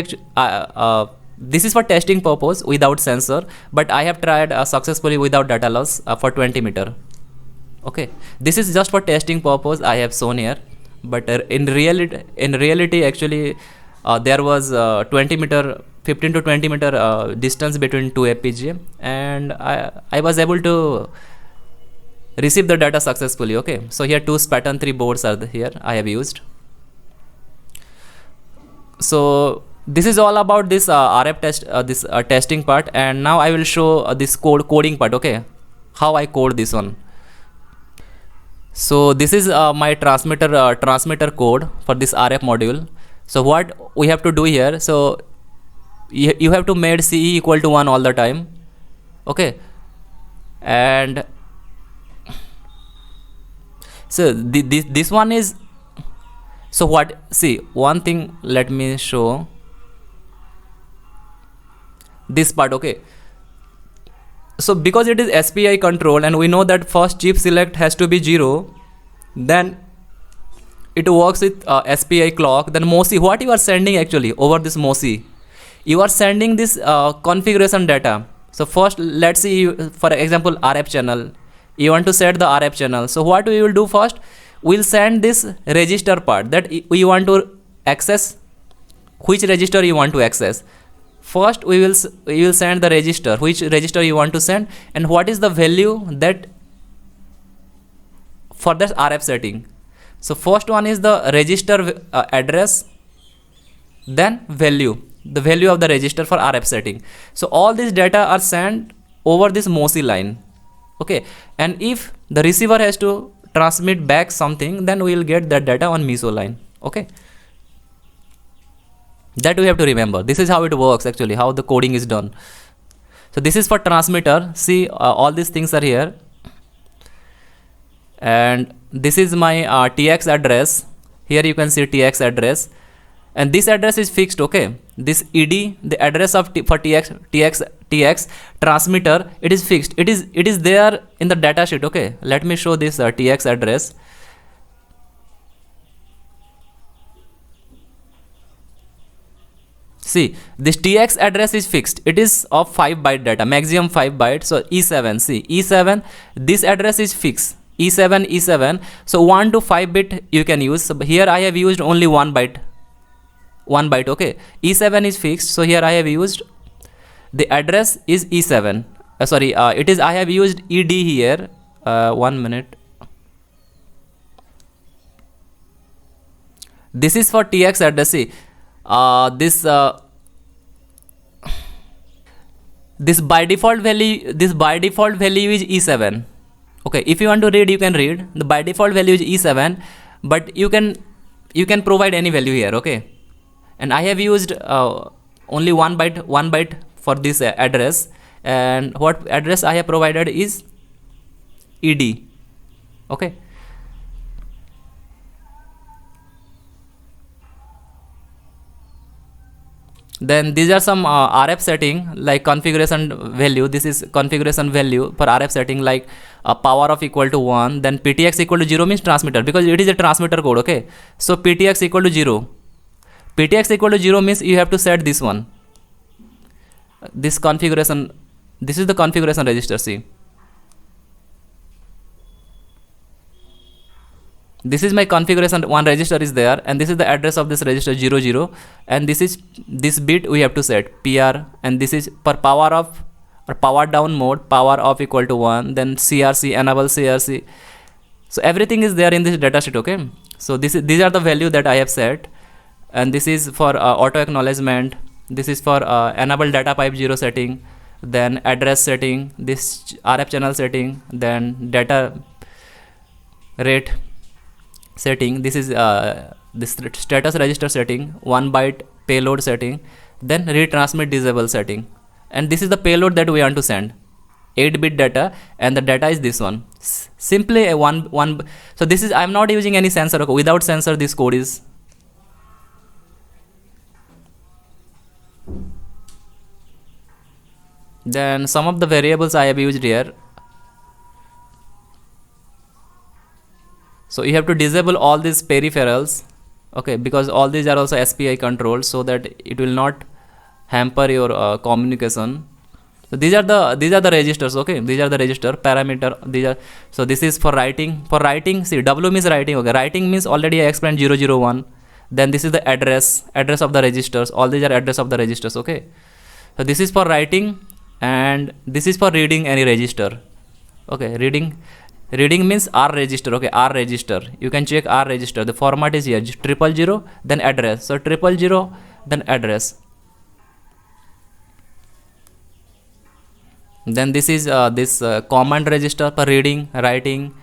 this is for testing purpose without sensor, but I have tried successfully without data loss for 20 meter. Okay, this is just for testing purpose I have shown here, but in reality actually there was 20 meter, 15 to 20 meter distance between two FPGA, and I was able to receive the data successfully. Okay, so here two Spartan 3 boards are here I have used. So this is all about this RF test, this testing part, and now I will show this coding part. Okay, how I code this one. So this is my transmitter code for this RF module. So what we have to do here, so you have to make CE equal to 1 all the time. Okay, and so this one is, so what, see one thing, let me show this part. Okay, so because it is SPI control and we know that first chip select has to be 0, then it works with SPI clock. Then MOSI, what you are sending actually over this MOSI, you are sending this configuration data. So first let's see, for example RF channel, you want to set the RF channel. So what we will do first, we'll send this register part, that we want to access, which register you want to access. First we will send the register, which register you want to send, and what is the value that for that RF setting. So first one is the register address, then value, the value of the register for RF setting. So all these data are sent over this MOSI line. Okay, and if the receiver has to transmit back something, then we will get that data on MISO line. Okay, that we have to remember. This is how it works actually, how the coding is done. So this is for transmitter. See all these things are here, and this is my TX address. Here you can see TX address, and this address is fixed. Okay, this ED, the address of for TX transmitter, it is fixed. It is there in the data sheet. Okay, let me show this TX address. See, this TX address is fixed. It is of 5 byte data, maximum 5 bytes. So E7, see E7, this address is fixed. E7. So 1 to 5 bit you can use. So here I have used only 1 byte. Okay, E7 is fixed. So here I have used, the address is E7. Sorry, it is, I have used ED here. 1 minute. This is for TX address. See, this by default value is E7. Okay, if you want to read, you can read. The by default value is E7, but you can provide any value here. Okay, and I have used only 1 byte for this address, and what address I have provided is ED. Okay, then these are some RF setting, like configuration value. This is configuration value for RF setting, like power off equal to 1, then PTX equal to 0 means transmitter, because it is a transmitter code. Okay, so PTX equal to 0. PTX equal to 0 means you have to set this one, this configuration. This is the configuration register. See, this is my configuration, one register is there, and this is the address of this register 00, and this is this bit we have to set PR, and this is per power off or power down mode, power off equal to 1, then CRC, enable CRC. So everything is there in this datasheet. Okay, so these are the value that I have set, and this is for auto acknowledgement, this is for enable data pipe 0 setting, then address setting, this RF channel setting, then data rate setting, this is this status register setting, 1 byte payload setting, then retransmit disable setting, and this is the payload that we want to send, 8-bit data, and the data is this one. Simply a one. So this is, I'm not using any sensor. Okay, without sensor this code is. Then some of the variables I have used here. So you have to disable all these peripherals, okay, because all these are also SPI controlled, so that it will not hamper your communication. So these are the registers. Okay, these are the register parameter. These are, so this is for writing. For writing, see, W means writing. Okay, writing means already I explained 001. Then this is the address of the registers. All these are address of the registers. Okay, so this is for writing, and this is for reading any register. Okay, reading means R register. Okay, R register, you can check R register. The format is here 000, then address. So 000, then address. Then this is this command register for reading, writing,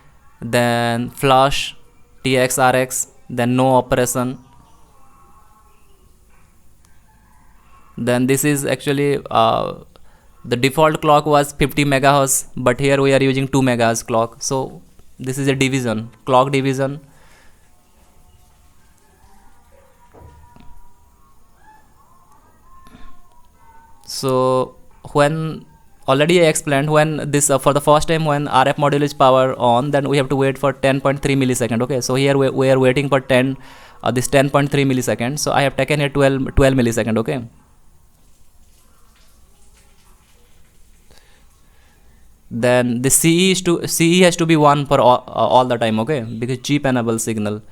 then flash, TX, RX, then no operation. Then this is actually the default clock was 50 megahertz, but here we are using 2 megahertz clock. So this is a division, clock division. So when already I explained, when this for the first time when RF module is power on, then we have to wait for 10.3 millisecond. Okay, so here we are waiting for this 10.3 milliseconds. So I have taken here 12 millisecond. Okay, then the CE has to be 1 for all the time. Okay, because chip enable signal.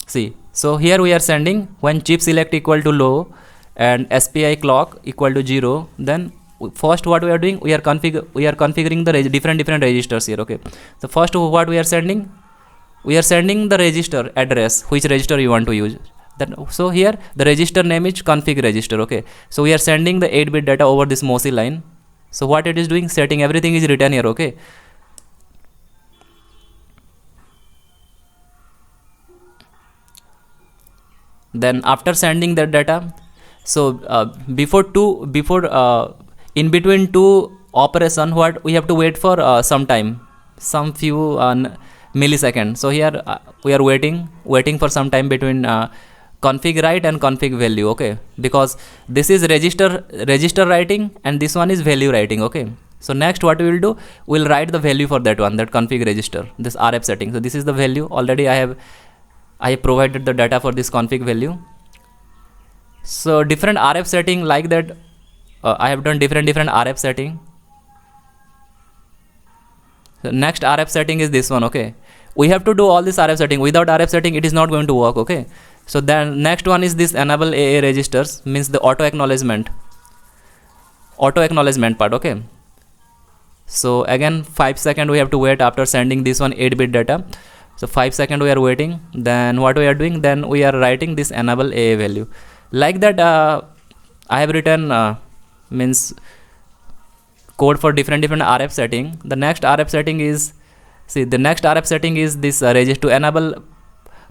See, so here we are sending when chip select equal to low and SPI clock equal to 0, then first what we are doing, we are configuring the different registers here. Okay, so first what we are sending the register address, which register you want to use. Then so here the register name is config register. Okay, so we are sending the 8-bit data over this MOSI line. So what it is doing, setting everything is written here. Okay, then after sending that data, so in between two operation, what we have to wait for some time, some few milliseconds. So here we are waiting for some time between config write and config value. Okay, because this is register writing and this one is value writing. Okay, so next what we will do, we will write the value for that one, that config register, this RF setting. So this is the value. Already I have provided the data for this config value. So different RF setting like that, I have done different RF setting. So next RF setting is this one. Okay, we have to do all this RF setting. Without RF setting it is not going to work. Okay, so then next one is this enable AA registers, means the auto acknowledgement part. Okay, so again 5 seconds we have to wait after sending this one 8-bit data. So 5 seconds we are waiting. Then what we are doing, then we are writing this enable AA value. Like that I have written means code for different RF setting. The next RF setting is, see, the next RF setting is this register to enable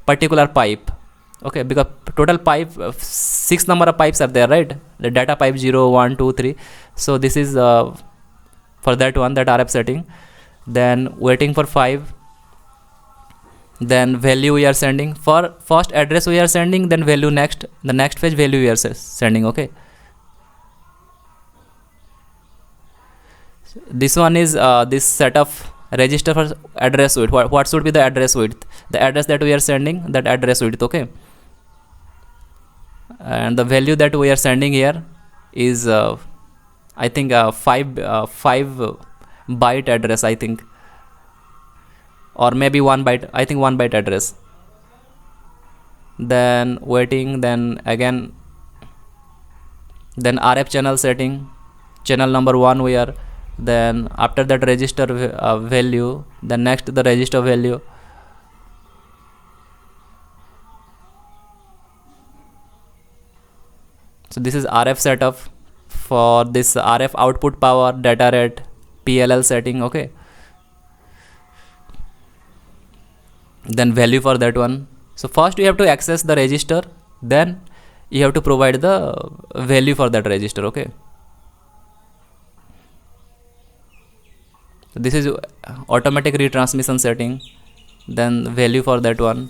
particular pipe. Okay, because total pipe 6 number of pipes are there, right? The data pipe 0, 1, 2, 3. So this is for that one, that RF setting. Then waiting for 5. Then value we are sending. For first address we are sending, then value next, the next phase value we are sending. Okay, this one is this set of register for address width. What should be the address width? The address that we are sending, that address width. Okay, and the value that we are sending here is I think 5 byte address, I think, or maybe 1 byte, I think 1 byte address. Then waiting, then again, then RF channel setting, channel number 1 we are, then after that register value, then next the register value. So this is RF setup for this RF output power, data rate, PLL setting. Okay, then value for that one. So first you have to access the register, then you have to provide the value for that register. Okay, so this is automatic retransmission setting, then value for that one.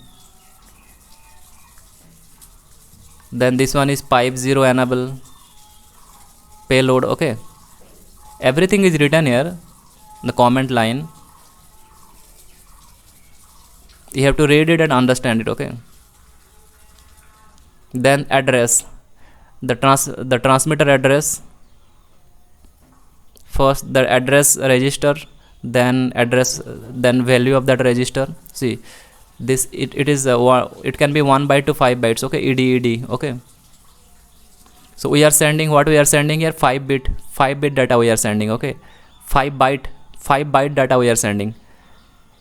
Then this one is pipe 0 enable payload. Okay, everything is written here, the comment line. You have to read it and understand it. Okay, then address, the transmitter address. First the address register, then address, then value of that register. See this, it is it can be 1 byte to 5 bytes. Okay, ed. Okay, so we are sending, what we are sending here, 5 bit data we are sending. Okay, 5 byte data we are sending.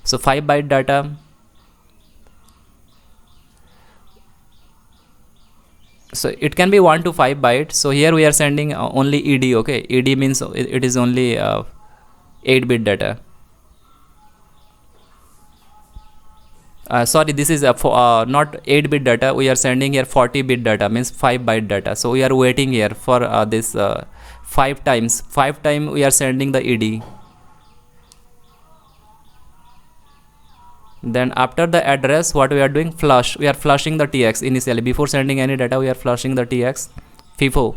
So 5 byte data. So it can be 1 to 5 bytes. So here we are sending only ed. Okay, ed means it is only 8 bit data. Sorry, this is not 8 bit data. We are sending here 40 bit data, means 5 byte data. So we are waiting here for this 5 times we are sending the ed. Then after the address, what we are doing, flush, we are flushing the TX initially. Before sending any data, we are flushing the TX FIFO.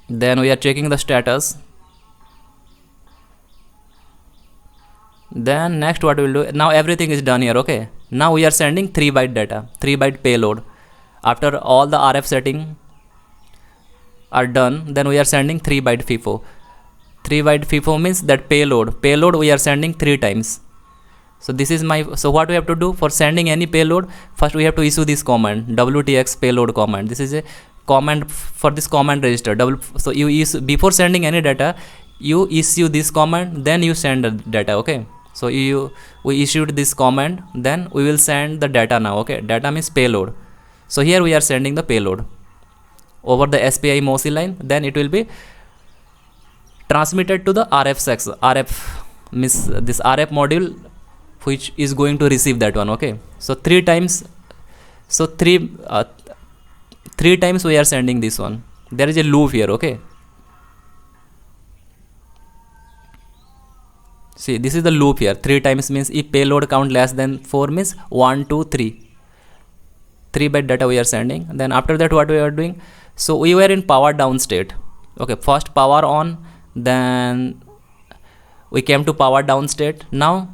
Then we are checking the status. Then next what we will do, now everything is done here. Okay, now we are sending 3 byte data, 3 byte payload. After all the RF setting are done, then we are sending 3 byte FIFO. 3 byte FIFO means that payload we are sending 3 times. So this is my, so what we have to do for sending any payload, first we have to issue this command, WTX payload command. This is a command for this command register. So you issue, before sending any data, you issue this command, then you send the data. Okay, so we issued this command, then we will send the data now. Okay, data means payload. So here we are sending the payload over the SPI MOSI line, then it will be transmitted to the RF means this RF module, which is going to receive that one. Okay, so 3 times, so 3 times we are sending this one. There is a loop here. Okay, see this is the loop here. 3 times means if payload count less than 4 means 1 2 3 byte data we are sending. Then after that what we are doing, so we were in power down state. Okay, first power on, then we came to power down state. Now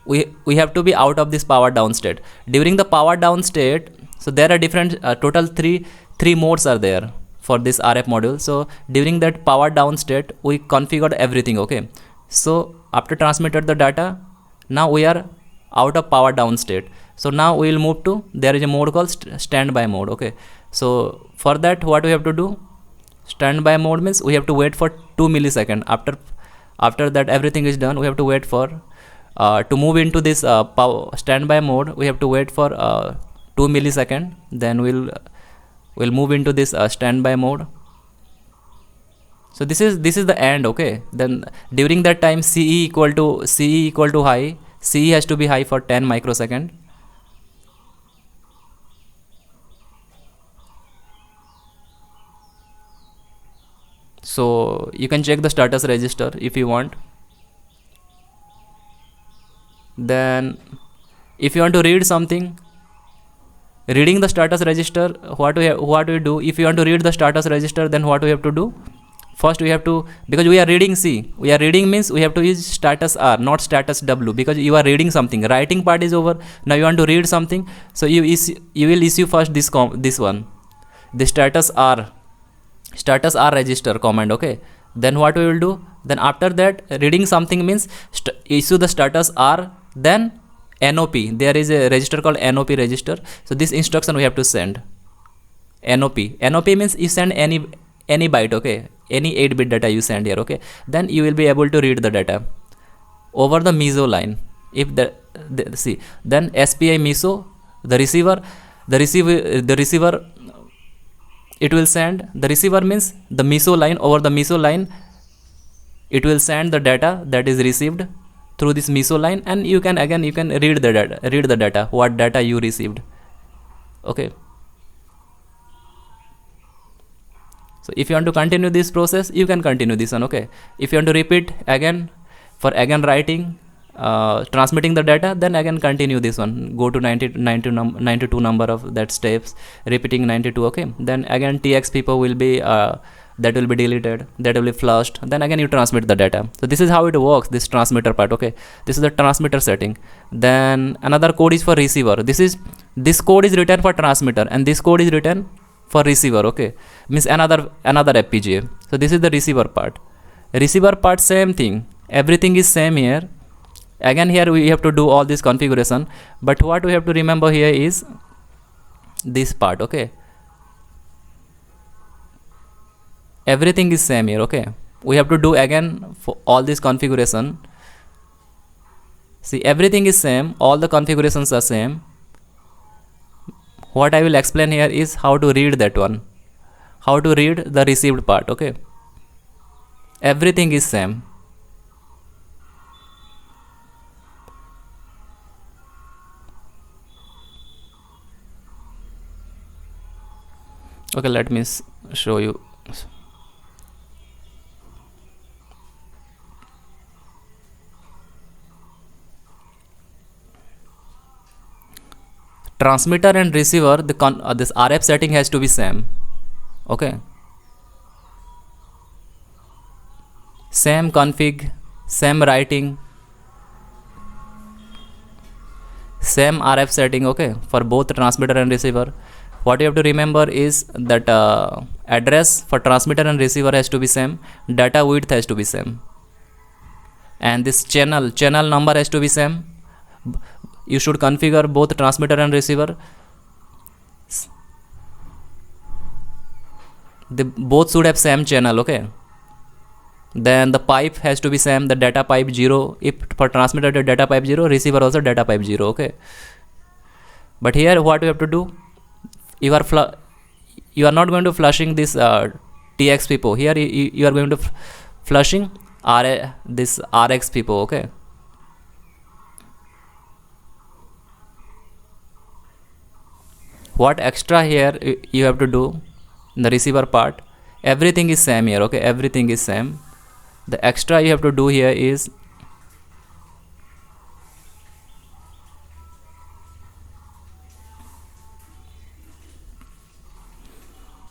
we have to be out of this power down state. During the power down state, so there are different total three modes are there for this RF module. So during that power down state, we configured everything. Okay, so after transmitted the data, now we are out of power down state. So now we will move to, there is a mode called standby mode. Okay, so for that what we have to do, standby mode means we have to wait for 2 milliseconds. After that everything is done, we have to wait for to move into this standby mode, we have to wait for 2 milliseconds. Then we'll move into this standby mode. So this is the end. Okay, then during that time CE equal to high, CE has to be high for 10 microsecond. So you can check the status register if you want. Then if you want to read something, reading the status register, what we do, if you want to read the status register, then what we have to do, first we have to, because we are reading C, we are reading means we have to use status R, not status W, because you are reading something. Writing part is over, now you want to read something, so you will issue first this one, the status R register command. Okay, then what we will do, Then after that, reading something means issue the status R, then NOP. There is a register called NOP register. So this instruction we have to send. NOP means you send any byte, okay, any 8-bit data you send here, okay. Then you will be able to read the data over the MISO line. If see, then SPI MISO, the receiver it will send, the receiver means the MISO line, over the MISO line it will send the data that is received through this MISO line, and you can read the data, what data you received, okay. So if you want to continue this process, you can continue this one, okay. If you want to repeat again, for again writing, transmitting the data, then again continue this one, go to 92 number of that steps, repeating 92, okay. Then again TX people will be that will be deleted, that will be flushed, then again you transmit the data. So this is how it works, this transmitter part, okay. This is the transmitter setting. Then another code is for receiver. This code is written for transmitter, and this code is written for receiver, okay, means another FPGA. So this is the receiver part. Receiver part, same thing, everything is same here. Again here we have to do all this configuration, but what we have to remember here is this part, okay. Everything is same here, okay. We have to do again for all this configuration. See, everything is same, all the configurations are same. What I will explain here is how to read that one, how to read the received part, okay. Everything is same. Okay, let me show you. Transmitter and receiver, this RF setting has to be same, okay. Same config, same writing, same RF setting, okay, for both transmitter and receiver. What you have to remember is that address for transmitter and receiver has to be same, data width has to be same, and this channel number has to be same. You should configure both transmitter and receiver. They both should have same channel, okay. Then the pipe has to be same, the data pipe 0. If for transmitter the data pipe 0, receiver also data pipe 0, okay. But here what you have to do, you are not going to flushing this TX people. Here you are going to flushing this RX people, okay. What extra here you have to do in the receiver part, everything is same here, okay, everything is same. The extra you have to do here is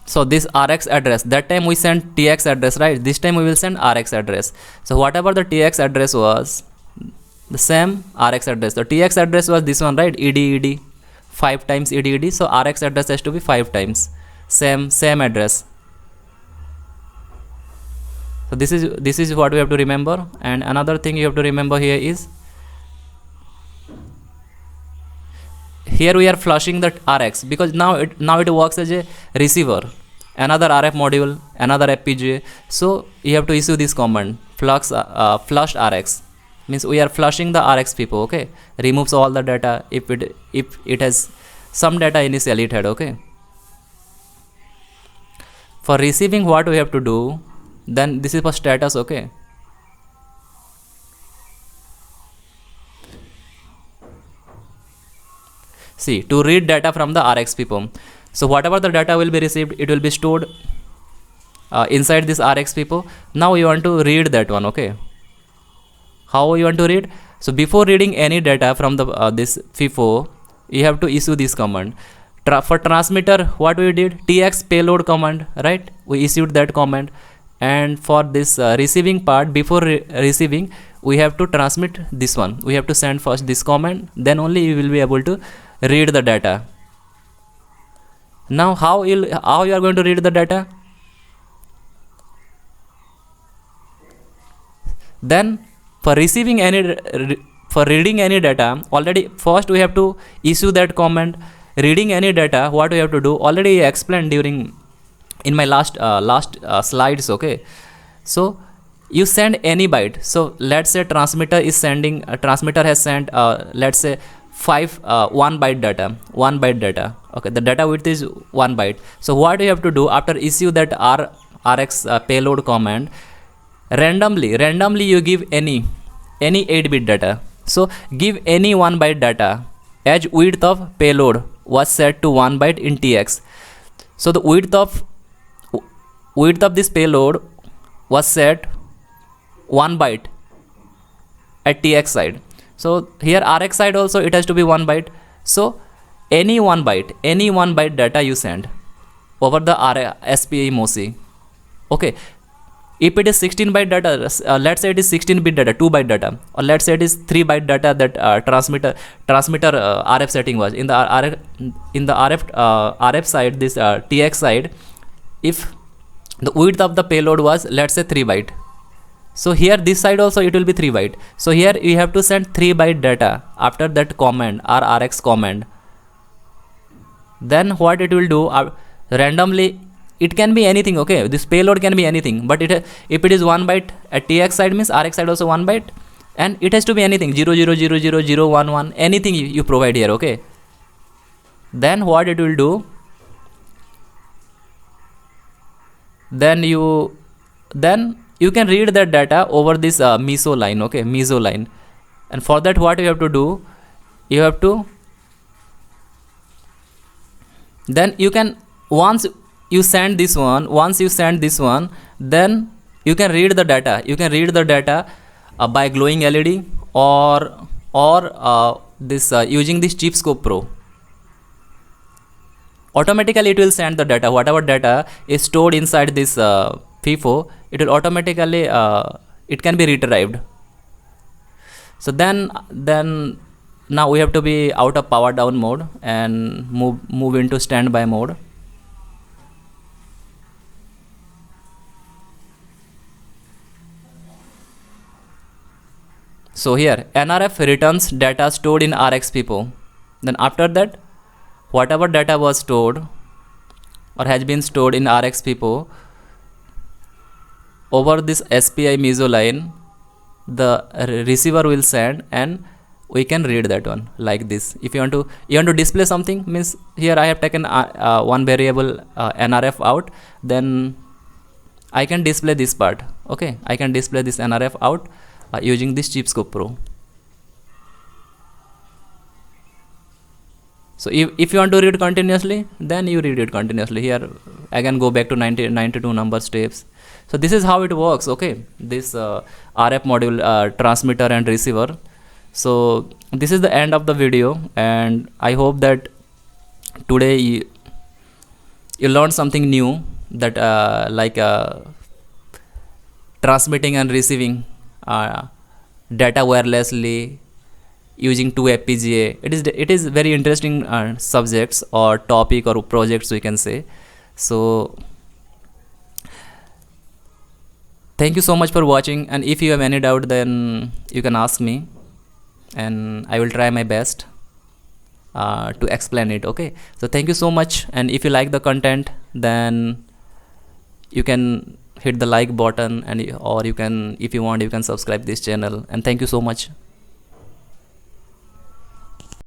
so this RX address, that time we sent TX address, right? This time we will send RX address. So whatever the TX address was, the same RX address. The TX address was this one, right? ED 5 times ED. So RX address has to be 5 times same address. So this is what we have to remember. And another thing you have to remember here is, here we are flushing the RX because now it works as a receiver, another RF module, another FPGA. So you have to issue this command, flushed RX, means we are flushing the RX people, okay. Removes all the data if it has some data initially it had, okay. For receiving, what we have to do, then this is for status, okay. See, to read data from the RX people. So whatever the data will be received, it will be stored inside this RX people. Now you want to read that one, okay. How you want to read? So before reading any data from the this FIFO, you have to issue this command. For transmitter, what we did, TX payload command, right? We issued that command. And for this receiving part, before receiving, we have to transmit this one. We have to send first this command, then only you will be able to read the data. Now how you are going to read the data? Then for receiving any for reading any data, already first we have to issue that comment. Reading any data, what we have to do, already I explained during in my last slides. Okay, so you send any byte. So let's say transmitter is sending, transmitter has sent let's say 1 byte data. Okay, the data width is 1 byte. So what you have to do after issue that rx payload command, randomly you give any 8-bit data. So give any 1 byte data as width of payload was set to 1 byte in tx. So the width of this payload was set 1 byte at tx side. So here rx side also it has to be 1 byte. So any 1 byte data you send over the SPI MOSI. Okay, if it is 16 byte data, let's say it is 16 bit data, 2 byte data, or let's say it is 3 byte data that transmitter RF setting was in the RF side, this TX side, if the width of the payload was, let's say, 3 byte. So here this side also it will be 3 byte. So here you have to send 3 byte data after that command or RX command. Then what it will do, randomly, it can be anything. Okay, this payload can be anything, but if it is 1 byte at TX side means RX side also 1 byte, and it has to be anything 0000011, anything you provide here. Okay, then what it will do, then you can read that data over this meso line. Okay, meso line. And for that what you have to do, you have to, then you can, once you send this one, then you can read the data by glowing LED or this using this ChipScope Pro. Automatically it will send the data, whatever data is stored inside this FIFO, it will automatically it can be retrieved. So then now we have to be out of power down mode and move into standby mode. So here NRF returns data stored in RX FIFO. Then after that, whatever data was stored or has been stored in RX FIFO, over this SPI meso line, the receiver will send and we can read that one like this. If you want to display something, means here I have taken one variable NRF out, then I can display this part. Okay, I can display this NRF out using this ChipScope Pro. So if you want to read continuously, then you read it continuously. Here again go back to 92 number steps. So this is how it works. Okay, this RF module, transmitter and receiver. So this is the end of the video, and I hope that today you learned something new, that transmitting and receiving data wirelessly using 2 FPGA. It is very interesting subjects or topic or projects we can say. So thank you so much for watching, and if you have any doubt, then you can ask me and I will try my best to explain it. Okay, so thank you so much, and if you like the content, then you can hit the like button, and or you can, if you want, you can subscribe this channel, and thank you so much.